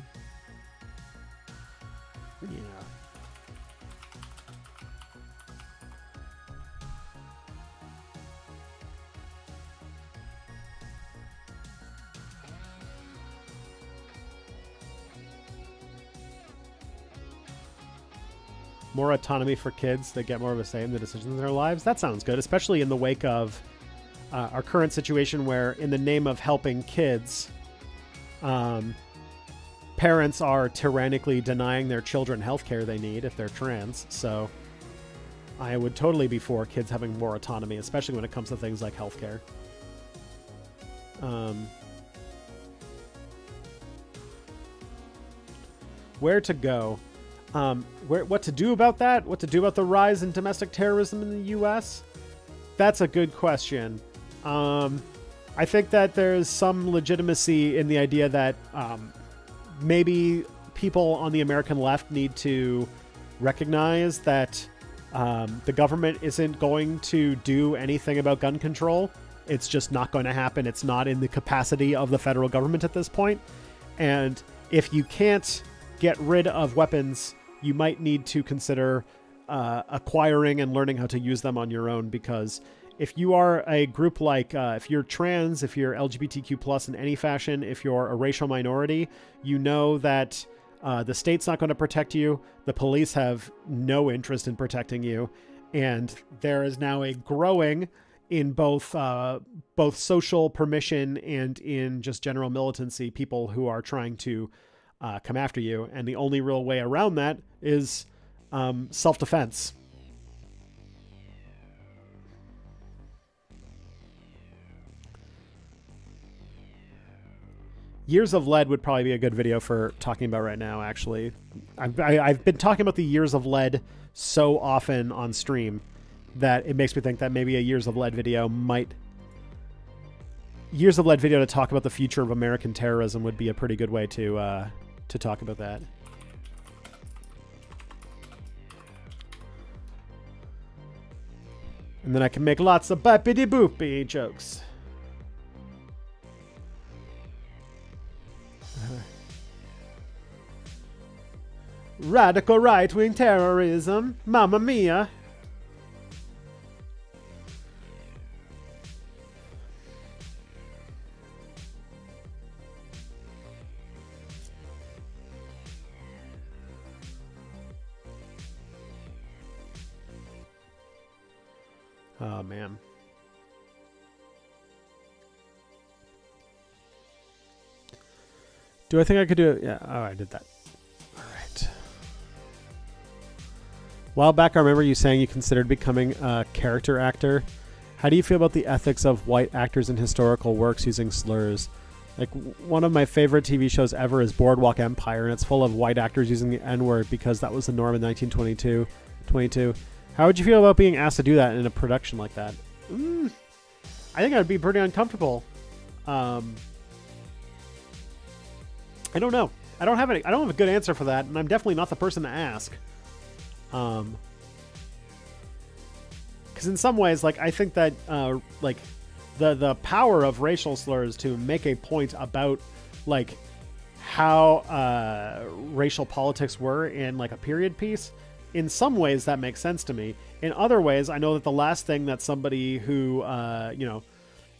More autonomy for kids that get more of a say in the decisions in their lives. That sounds good, especially in the wake of our current situation where, in the name of helping kids, parents are tyrannically denying their children healthcare they need if they're trans. So I would totally be for kids having more autonomy, especially when it comes to things like healthcare. Where to go? What to do about that? What to do about the rise in domestic terrorism in the U.S.? That's a good question. I think that there's some legitimacy in the idea that maybe people on the American left need to recognize that the government isn't going to do anything about gun control. It's just not going to happen. It's not in the capacity of the federal government at this point. And if you can't get rid of weapons, you might need to consider acquiring and learning how to use them on your own, because if you are a group like, if you're trans, if you're LGBTQ plus in any fashion, if you're a racial minority, you know that the state's not going to protect you. The police have no interest in protecting you. And there is now a growing in both social permission and in just general militancy, people who are trying to come after you. And the only real way around that is self-defense. Years of Lead would probably be a good video for talking about right now, actually. I've been talking about the Years of Lead so often on stream that it makes me think that maybe a Years of Lead video to talk about the future of American terrorism would be a pretty good way to talk about that. And then I can make lots of bappity boopy jokes. Radical right-wing terrorism. Mamma mia. Oh, man. Do I think I could do it? Yeah. Oh, I did that. All right. A while back, I remember you saying you considered becoming a character actor. How do you feel about the ethics of white actors in historical works using slurs? Like, one of my favorite TV shows ever is Boardwalk Empire, and it's full of white actors using the N-word because that was the norm in 1922. How would you feel about being asked to do that in a production like that? I think I'd be pretty uncomfortable. I don't know. I don't have a good answer for that, and I'm definitely not the person to ask. Because in some ways, like, I think that like the power of racial slurs to make a point about like how racial politics were in like a period piece. In some ways, that makes sense to me. In other ways, I know that the last thing that somebody who,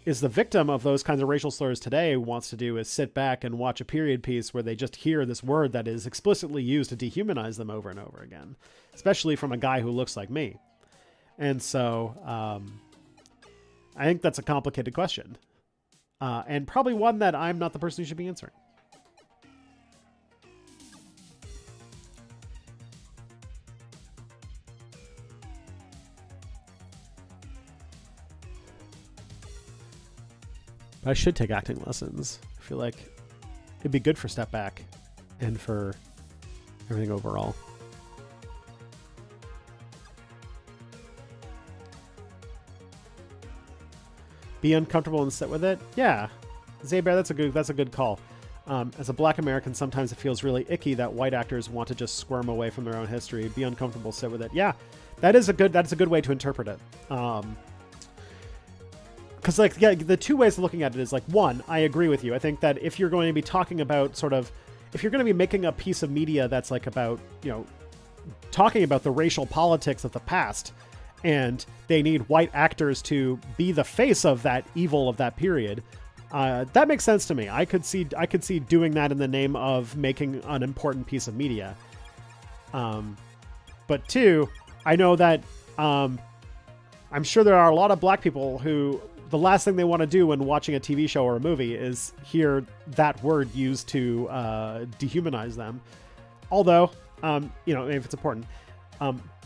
is the victim of those kinds of racial slurs today wants to do is sit back and watch a period piece where they just hear this word that is explicitly used to dehumanize them over and over again, especially from a guy who looks like me. And so I think that's a complicated question, and probably one that I'm not the person who should be answering. I should take acting lessons. I feel like it'd be good for Step Back and for everything overall. Be uncomfortable and sit with it. Yeah, Zaybear, that's a good call. As a Black American, sometimes it feels really icky that white actors want to just squirm away from their own history. Be uncomfortable, sit with it. Yeah, that's a good way to interpret it. Because, like, yeah, the two ways of looking at it is, like, one, I agree with you. I think that if you're going to be talking about if you're going to be making a piece of media that's, like, about, talking about the racial politics of the past, and they need white actors to be the face of that evil of that period, that makes sense to me. I could see doing that in the name of making an important piece of media. But two, I know that I'm sure there are a lot of Black people who the last thing they want to do when watching a TV show or a movie is hear that word used to dehumanize them. Although, if it's important.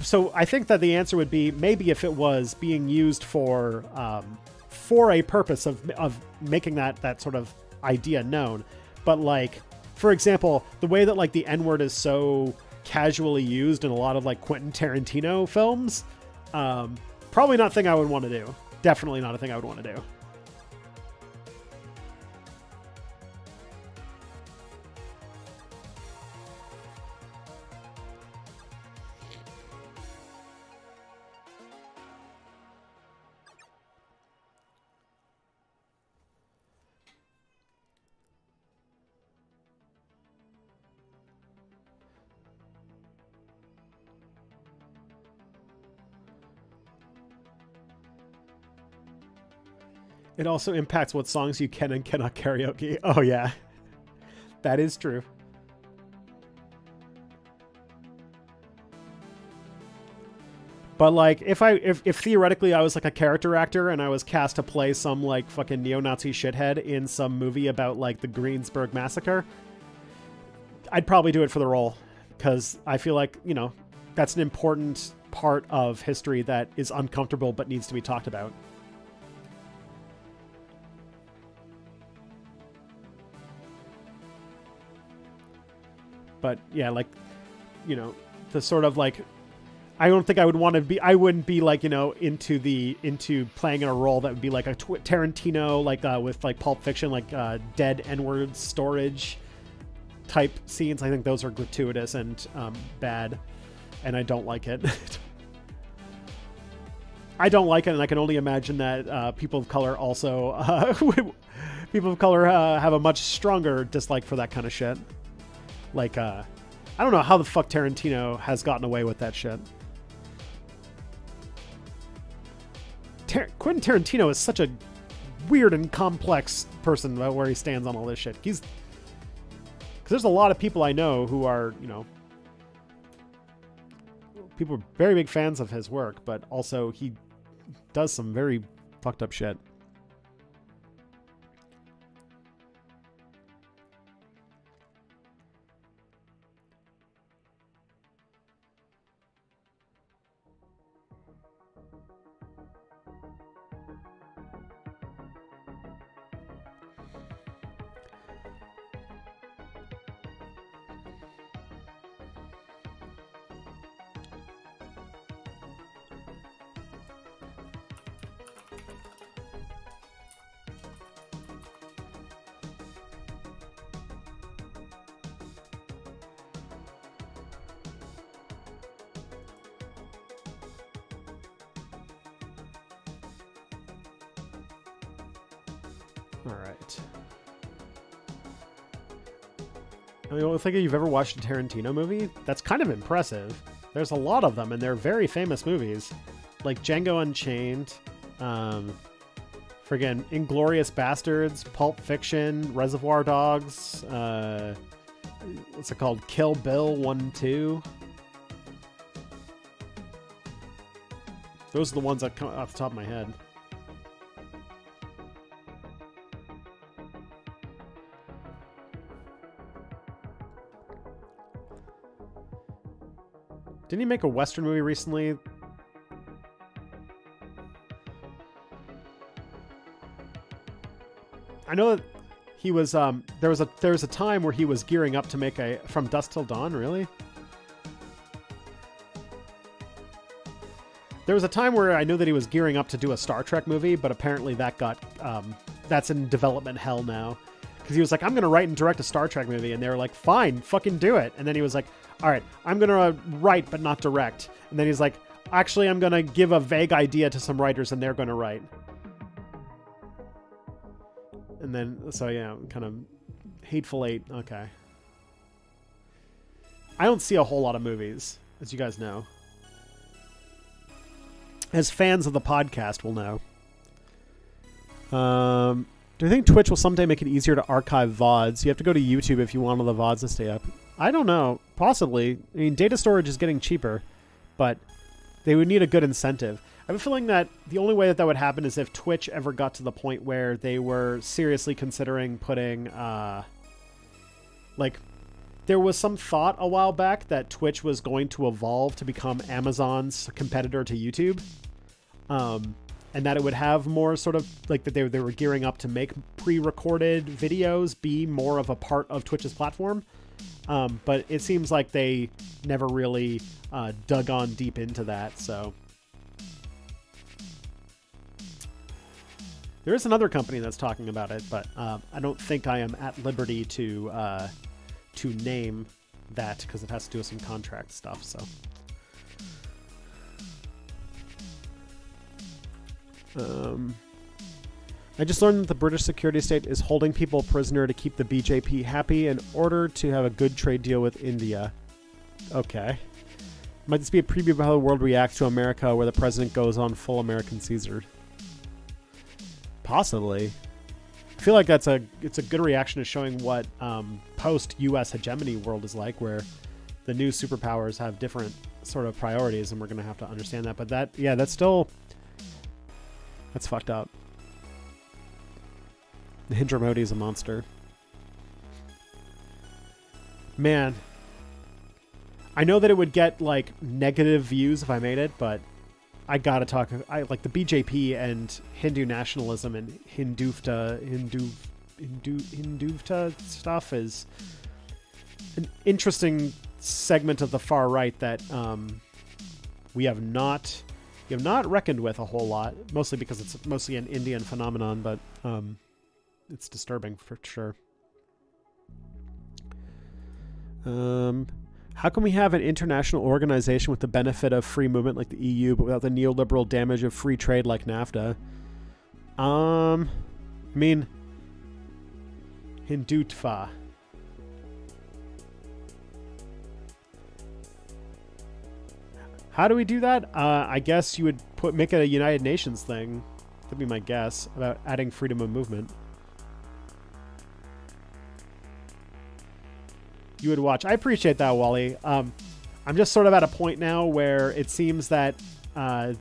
So I think that the answer would be maybe if it was being used for a purpose of making that sort of idea known. But, like, for example, the way that, like, the N-word is so casually used in a lot of, like, Quentin Tarantino films, probably not a thing I would want to do. Definitely not a thing I would want to do. It also impacts what songs you can and cannot karaoke. Oh yeah, that is true. But like, if theoretically I was like a character actor and I was cast to play some like fucking neo-Nazi shithead in some movie about like the Greensburg massacre, I'd probably do it for the role, because I feel like, you know, that's an important part of history that is uncomfortable but needs to be talked about. But yeah, like, you know, the sort of like, I don't think I would want to be, I wouldn't be like, you know, into playing in a role that would be like a Tarantino, like with like Pulp Fiction, like dead N-word storage type scenes. I think those are gratuitous and bad, and I don't like it. I don't like it, and I can only imagine that people of color also, people of color have a much stronger dislike for that kind of shit. Like, I don't know how the fuck Tarantino has gotten away with that shit. Quentin Tarantino is such a weird and complex person about where he stands on all this shit. Because there's a lot of people I know who are, you know, people are very big fans of his work, but also he does some very fucked up shit. All right. I mean, I think if you've ever watched a Tarantino movie, that's kind of impressive. There's a lot of them, and they're very famous movies, like Django Unchained, friggin' Inglourious Bastards, Pulp Fiction, Reservoir Dogs, what's it called? Kill Bill 1 and 2. Those are the ones that come off the top of my head. Didn't he make a Western movie recently? I know that he was there was a time where he was gearing up to make a From Dusk Till Dawn, really? There was a time where I knew that he was gearing up to do a Star Trek movie, but apparently that got that's in development hell now. Because he was like, I'm going to write and direct a Star Trek movie. And they were like, fine, fucking do it. And then he was like, all right, I'm going to write but not direct. And then he's like, actually, I'm going to give a vague idea to some writers and they're going to write. And then, so yeah, kind of Hateful Eight. Okay. I don't see a whole lot of movies, as you guys know. As fans of the podcast will know. Do you think Twitch will someday make it easier to archive VODs? You have to go to YouTube if you want all the VODs to stay up. I don't know. Possibly. I mean, data storage is getting cheaper, but they would need a good incentive. I have a feeling that the only way that that would happen is if Twitch ever got to the point where they were seriously considering putting, like, there was some thought a while back that Twitch was going to evolve to become Amazon's competitor to YouTube. And that it would have more sort of like that they were gearing up to make pre-recorded videos be more of a part of Twitch's platform. But it seems like they never really dug on deep into that. So there is another company that's talking about it, but I don't think I am at liberty to name that because it has to do with some contract stuff. So. I just learned that the British security state is holding people prisoner to keep the BJP happy in order to have a good trade deal with India. Okay. Might this be a preview of how the world reacts to America where the president goes on full American Caesar? Possibly. I feel like it's a good reaction to showing what post-U.S. hegemony world is like, where the new superpowers have different sort of priorities, and we're going to have to understand that. But that's fucked up. Hindra Modi is a monster. Man, I know that it would get like negative views if I made it, but I gotta talk. I like the BJP and Hindu nationalism and Hindutva stuff is an interesting segment of the far right that we have not reckoned with a whole lot. Mostly because it's mostly an Indian phenomenon, but it's disturbing for sure. How can we have an international organization with the benefit of free movement like the EU, but without the neoliberal damage of free trade like NAFTA? I mean, Hindutva. How do we do that? I guess you would make it a United Nations thing. That'd be my guess about adding freedom of movement. You would watch. I appreciate that, Wally. I'm just sort of at a point now where it seems that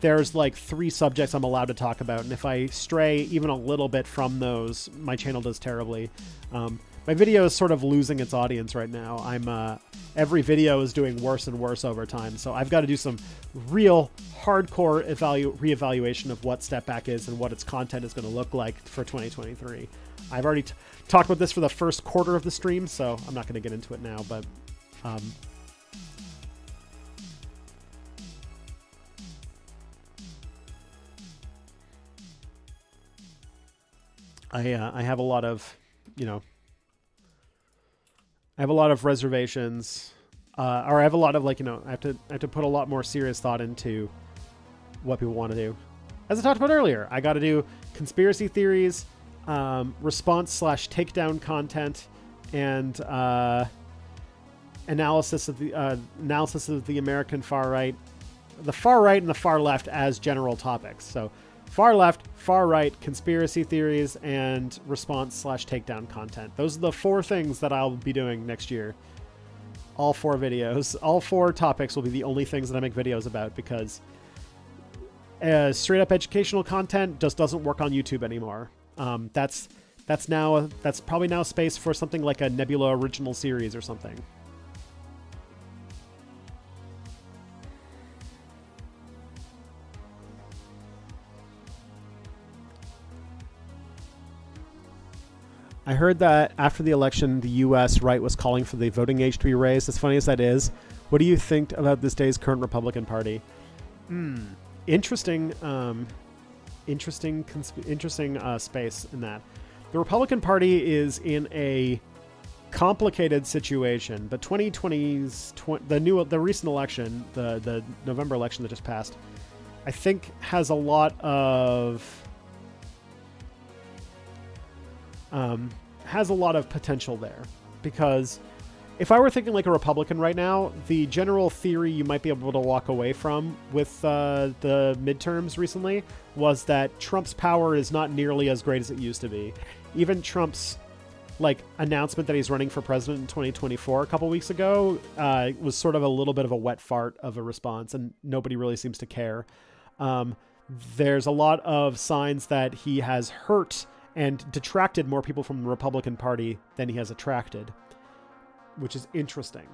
there's like 3 subjects I'm allowed to talk about, and if I stray even a little bit from those, my channel does terribly. My video is sort of losing its audience right now. Every video is doing worse and worse over time, so I've got to do some real hardcore reevaluation of what Step Back is and what its content is going to look like for 2023. I've already talked about this for the first quarter of the stream, so I'm not going to get into it now, but I have a lot of, I have a lot of reservations, or I have a lot of I have to put a lot more serious thought into what people want to do. As I talked about earlier, I got to do conspiracy theories, response/takedown content, and analysis of the American far right, and the far left as general topics. So far left, far right, conspiracy theories, and response/takedown content. Those are the 4 things that I'll be doing next year. All 4 videos, all 4 topics will be the only things that I make videos about, because straight up educational content just doesn't work on YouTube anymore. That's probably now space for something like a Nebula original series or something. I heard that after the election, the U.S. right was calling for the voting age to be raised. As funny as that is, what do you think about this day's current Republican Party? Interesting space in that. The Republican Party is in a complicated situation, but 2020's the recent election, the November election that just passed, I think has a lot of potential there, because if I were thinking like a Republican right now, the general theory you might be able to walk away from with the midterms recently was that Trump's power is not nearly as great as it used to be. Even Trump's announcement that he's running for president in 2024 a couple weeks ago was sort of a little bit of a wet fart of a response, and nobody really seems to care. There's a lot of signs that he has hurt and detracted more people from the Republican Party than he has attracted, which is interesting.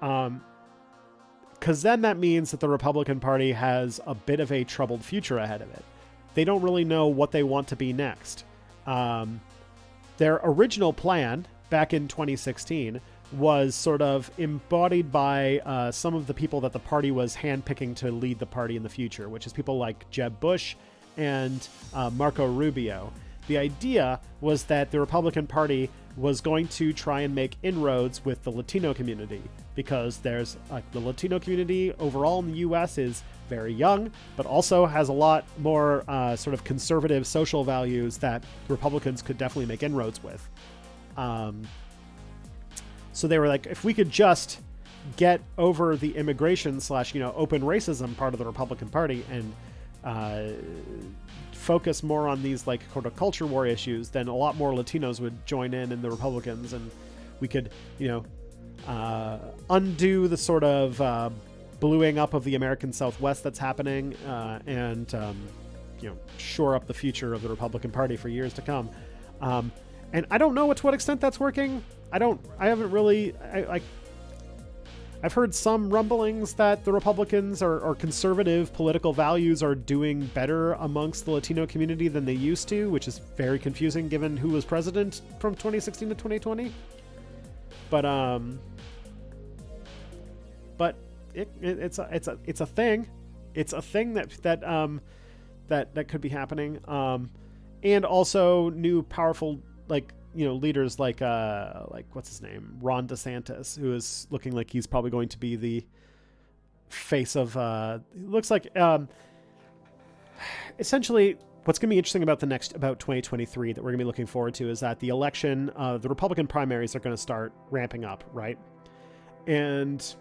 Because then that means that the Republican Party has a bit of a troubled future ahead of it. They don't really know what they want to be next. Their original plan back in 2016 was sort of embodied by some of the people that the party was handpicking to lead the party in the future, which is people like Jeb Bush and Marco Rubio. The idea was that the Republican Party was going to try and make inroads with the Latino community, because there's the Latino community overall in the U.S. is very young, but also has a lot more sort of conservative social values that Republicans could definitely make inroads with. So they were like, if we could just get over the immigration / open racism part of the Republican Party and focus more on these like sort of culture war issues, then a lot more Latinos would join in the Republicans, and we could, undo the sort of bluing up of the American Southwest that's happening, and shore up the future of the Republican Party for years to come. And I don't know to what extent that's working. I've heard some rumblings that the Republicans or conservative political values are doing better amongst the Latino community than they used to, which is very confusing given who was president from 2016 to 2020. But it's a thing. It's a thing that could be happening. And also new powerful leaders like what's his name, Ron DeSantis, who is looking like he's probably going to be the face of looks like essentially what's going to be interesting about 2023 that we're going to be looking forward to is that the election, the Republican primaries are going to start ramping up, right? And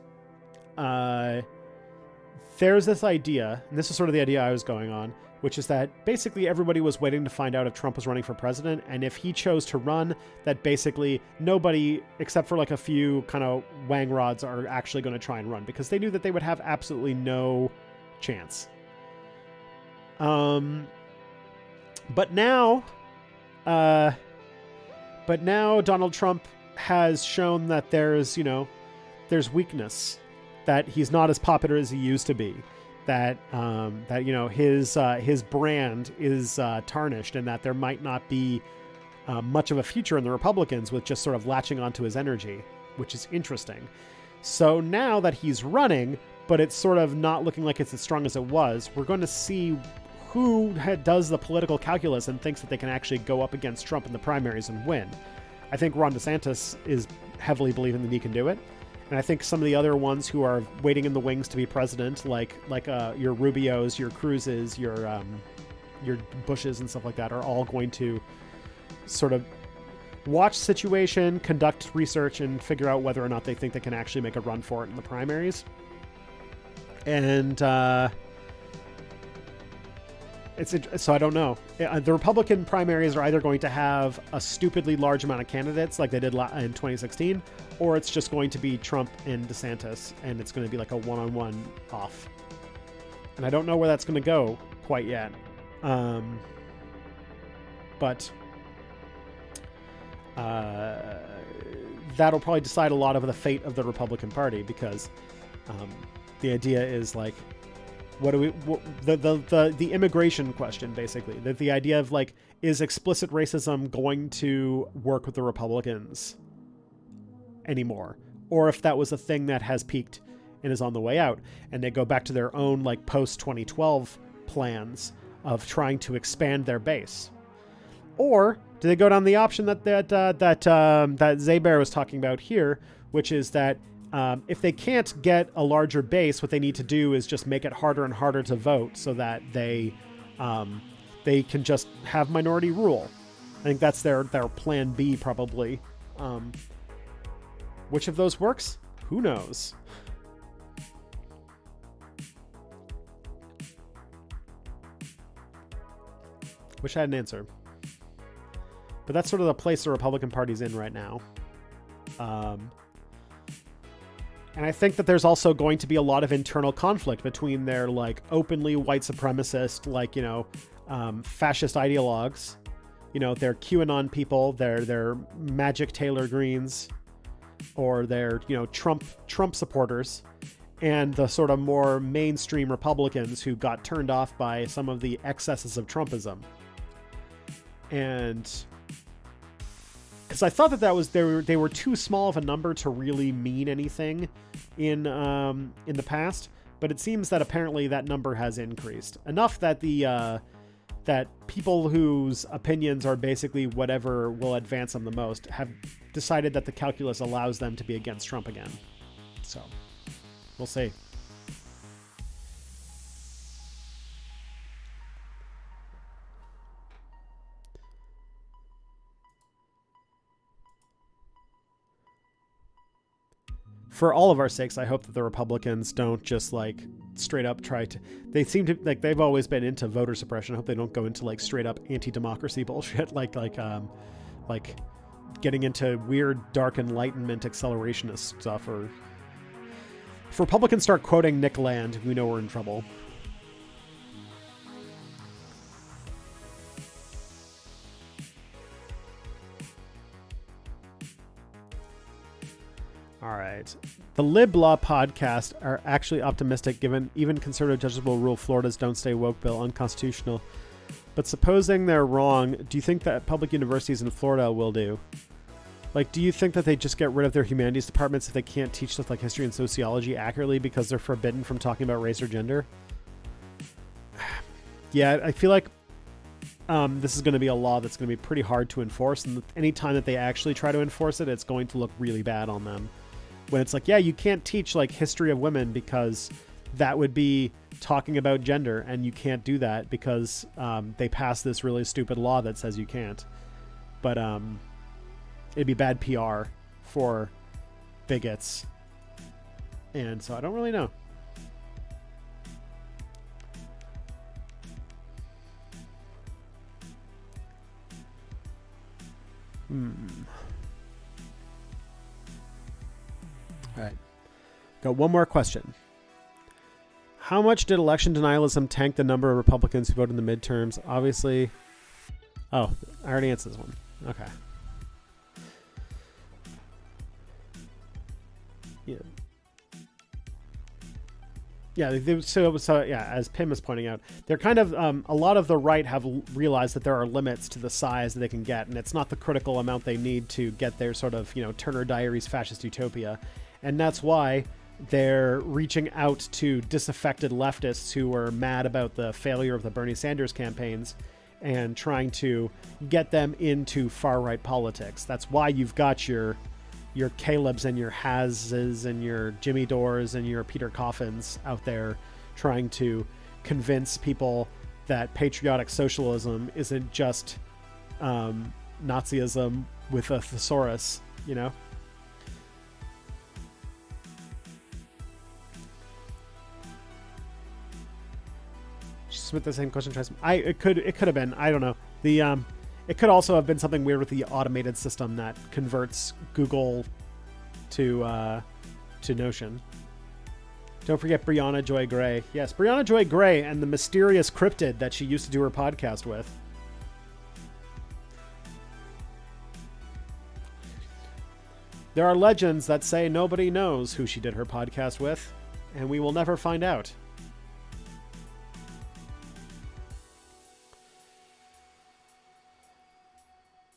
there's this idea, and this is sort of the idea I was going on, which is that basically everybody was waiting to find out if Trump was running for president, and if he chose to run, that basically nobody, except for like a few kind of wang rods, are actually going to try and run, because they knew that they would have absolutely no chance. But now Donald Trump has shown that there's weakness, that he's not as popular as he used to be, that his brand is tarnished, and that there might not be much of a future in the Republicans with just sort of latching onto his energy, which is interesting. So now that he's running, but it's sort of not looking like it's as strong as it was, we're going to see who does the political calculus and thinks that they can actually go up against Trump in the primaries and win. I think Ron DeSantis is heavily believing that he can do it. And I think some of the other ones who are waiting in the wings to be president, like your Rubios, your Cruzes, your Bushes and stuff like that, are all going to sort of watch the situation, conduct research, and figure out whether or not they think they can actually make a run for it in the primaries. And so I don't know. The Republican primaries are either going to have a stupidly large amount of candidates like they did in 2016, or it's just going to be Trump and DeSantis, and it's going to be like a one-on-one off. And I don't know where that's going to go quite yet. But that'll probably decide a lot of the fate of the Republican Party, because the idea is like, the immigration question, basically, that the idea of like, is explicit racism going to work with the Republicans anymore, or if that was a thing that has peaked and is on the way out, and they go back to their own like post 2012 plans of trying to expand their base, or do they go down the option that Zaber was talking about here, which is that if they can't get a larger base, what they need to do is just make it harder and harder to vote, so that they can just have minority rule. I think that's their plan B, probably. Which of those works? Who knows? Wish I had an answer. But that's sort of the place the Republican Party's in right now. And I think that there's also going to be a lot of internal conflict between their like openly white supremacist, fascist ideologues, their QAnon people, their Magic Taylor Greens, or their Trump supporters, and the sort of more mainstream Republicans who got turned off by some of the excesses of Trumpism. And because I thought that they were too small of a number to really mean anything in the past, but it seems that apparently that number has increased enough that that people whose opinions are basically whatever will advance them the most have decided that the calculus allows them to be against Trump again. So we'll see. for all of our sakes, I hope that the Republicans don't just like straight up try to, they seem to like, they've always been into voter suppression. I hope they don't go into like straight up anti-democracy bullshit, like getting into weird dark enlightenment accelerationist stuff. Or if Republicans start quoting Nick Land, we know we're in trouble. All right. The Lib Law podcast are actually optimistic, given even conservative judges will rule Florida's Don't Stay Woke bill unconstitutional. But supposing they're wrong, do you think that public universities in Florida will do? Like, do you think that they just get rid of their humanities departments if they can't teach stuff like history and sociology accurately because they're forbidden from talking about race or gender? Yeah, I feel like this is going to be a law that's going to be pretty hard to enforce. And any time that they actually try to enforce it, it's going to look really bad on them. When it's like, yeah, you can't teach like history of women because that would be talking about gender, and you can't do that because they passed this really stupid law that says you can't. But it'd be bad PR for bigots. And so I don't really know. All right. Got one more question. How much did election denialism tank the number of Republicans who voted in the midterms? Obviously. Oh, I already answered this one. Okay. Yeah. Yeah. So yeah, as Pim is pointing out, they're kind of a lot of the right have realized that there are limits to the size that they can get, and it's not the critical amount they need to get their sort of, Turner Diaries fascist utopia. And that's why they're reaching out to disaffected leftists who are mad about the failure of the Bernie Sanders campaigns and trying to get them into far-right politics. That's why you've got your Calebs and your Hazes and your Jimmy Dores and your Peter Coffins out there trying to convince people that patriotic socialism isn't just Nazism with a thesaurus, Submit the same question twice. It could have been. I don't know. It could also have been something weird with the automated system that converts Google to Notion. Don't forget Brianna Joy Gray. Yes, Brianna Joy Gray and the mysterious cryptid that she used to do her podcast with. There are legends that say nobody knows who she did her podcast with, and we will never find out.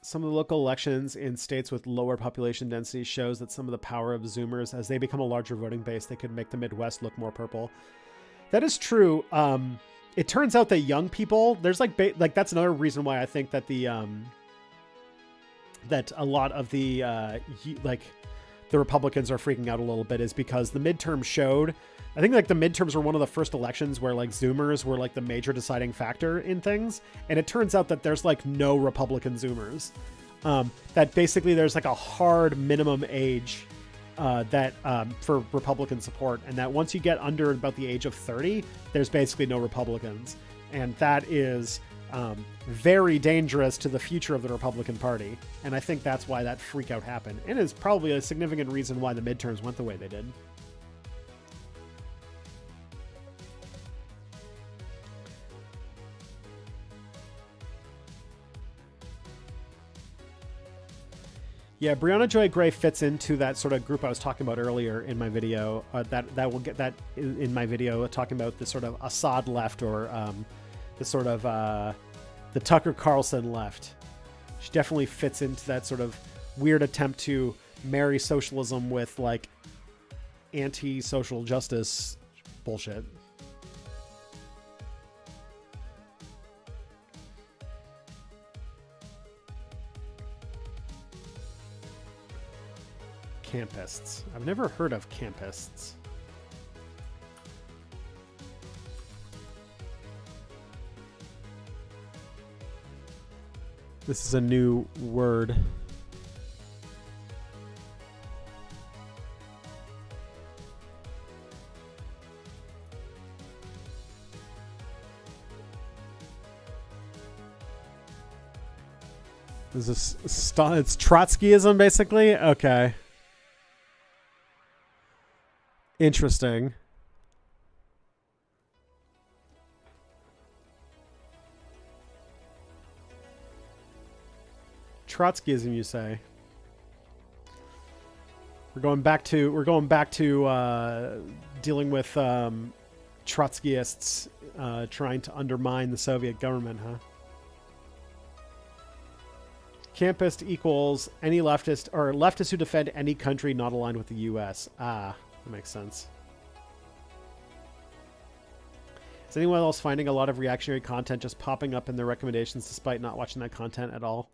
Some of the local elections in states with lower population density shows that some of the power of Zoomers, as they become a larger voting base, they could make the Midwest look more purple. That is true. It turns out that young people, there's that's another reason why I think that that a lot of the Republicans are freaking out a little bit, is because the midterm showed, I think the midterms were one of the first elections where Zoomers were the major deciding factor in things. And it turns out that there's no Republican Zoomers. That basically there's a hard minimum age that for Republican support. And that once you get under about the age of 30, there's basically no Republicans. And that is very dangerous to the future of the Republican Party. And I think that's why that freak out happened. And is probably a significant reason why the midterms went the way they did. Yeah, Brianna Joy Gray fits into that sort of group I was talking about earlier in my video. That will get that in my video talking about the sort of Assad left, or the sort of the Tucker Carlson left. She definitely fits into that sort of weird attempt to marry socialism with anti-social justice bullshit. Campists. I've never heard of campists. This is a new word. Is this it's Trotskyism, basically? Okay. Interesting. Trotskyism, you say? We're going back to dealing with Trotskyists trying to undermine the Soviet government, huh? Campist equals any leftist or leftists who defend any country not aligned with the U.S. Ah, that makes sense. Is anyone else finding a lot of reactionary content just popping up in their recommendations despite not watching that content at all?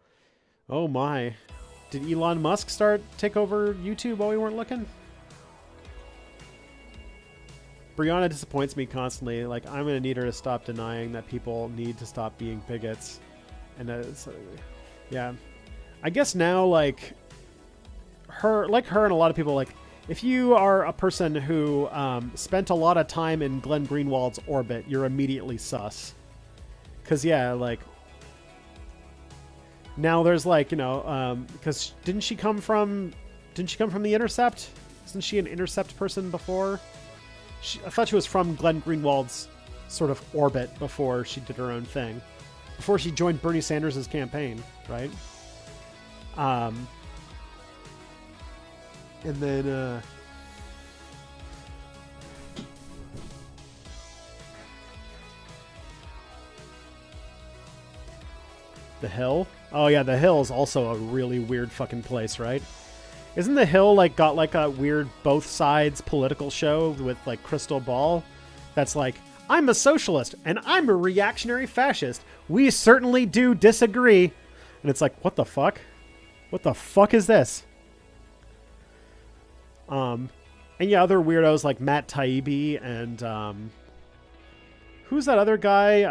Oh my. Did Elon Musk take over YouTube while we weren't looking? Brianna disappoints me constantly. Like, I'm going to need her to stop denying that people need to stop being bigots. And yeah. I guess now, like her and a lot of people, like, if you are a person who spent a lot of time in Glenn Greenwald's orbit, you're immediately sus. Because, yeah, like, now there's, like, you know, because didn't she come from The Intercept? Isn't she an Intercept person before? I thought she was from Glenn Greenwald's sort of orbit before she did her own thing. Before she joined Bernie Sanders' campaign, right? And then, The Hill? Oh yeah, The Hill is also a really weird fucking place, right? Isn't The Hill like got like a weird both sides political show with like Crystal Ball? That's like, I'm a socialist and I'm a reactionary fascist. We certainly do disagree. And it's like, what the fuck? What the fuck is this? And yeah, other weirdos like Matt Taibbi and who's that other guy?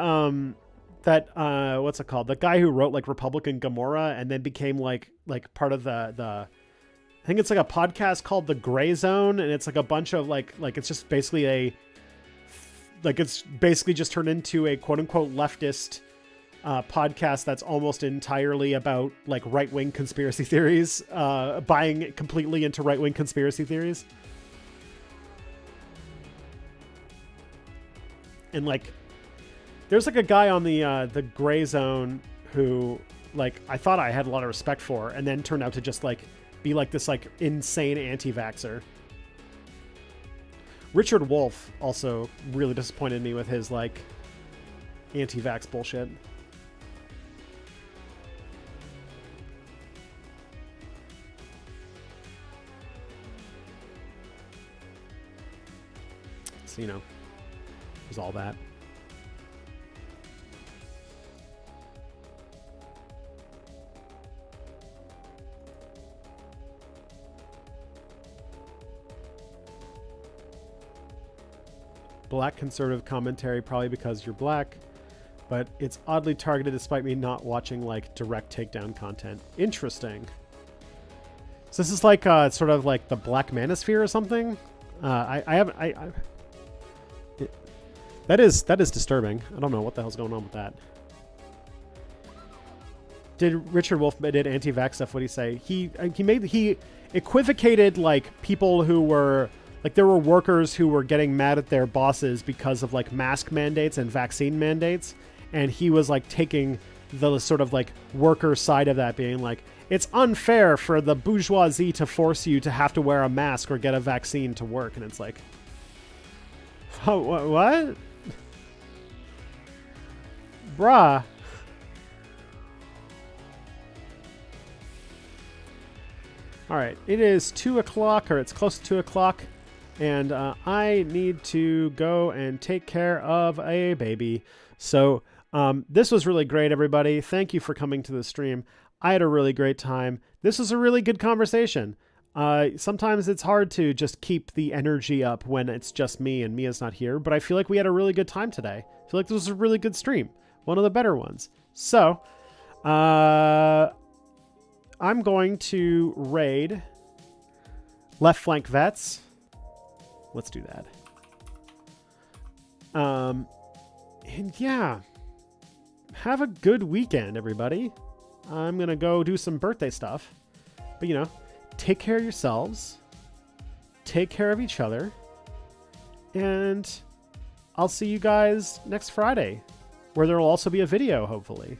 What's it called? The guy who wrote like Republican Gomorrah and then became like part of the I think it's like a podcast called The Gray Zone, and it's like a bunch of like it's just basically it's basically just turned into a quote unquote leftist podcast that's almost entirely about like right-wing conspiracy theories, buying completely into right-wing conspiracy theories. And like there's like a guy on the Gray Zone who like I thought I had a lot of respect for, and then turned out to just like be like this like insane anti-vaxxer. Richard Wolff also really disappointed me with his like anti-vax bullshit. So, you know, there's all that. Black conservative commentary, probably because you're black, but it's oddly targeted despite me not watching like direct takedown content. Interesting. So this is like sort of like the Black Manosphere or something. That is disturbing. I don't know what the hell's going on with that. Did Richard Wolff did anti-vax stuff? What did he say? He equivocated like people who were like, there were workers who were getting mad at their bosses because of like mask mandates and vaccine mandates, and he was like taking the sort of like worker side of that, being like, it's unfair for the bourgeoisie to force you to have to wear a mask or get a vaccine to work. And it's like, oh, what? Bruh. All right, it is 2 o'clock, or it's close to 2 o'clock, and I need to go and take care of a baby. So this was really great, everybody. Thank you for coming to the stream. I had a really great time. This was a really good conversation. Sometimes it's hard to just keep the energy up when it's just me and Mia's not here, but I feel like we had a really good time today. I feel like this was a really good stream. One of the better ones. So, I'm going to raid Left Flank Vets. Let's do that. And yeah, have a good weekend, everybody. I'm going to go do some birthday stuff. But, you know, take care of yourselves. Take care of each other. And I'll see you guys next Friday, where there will also be a video, hopefully.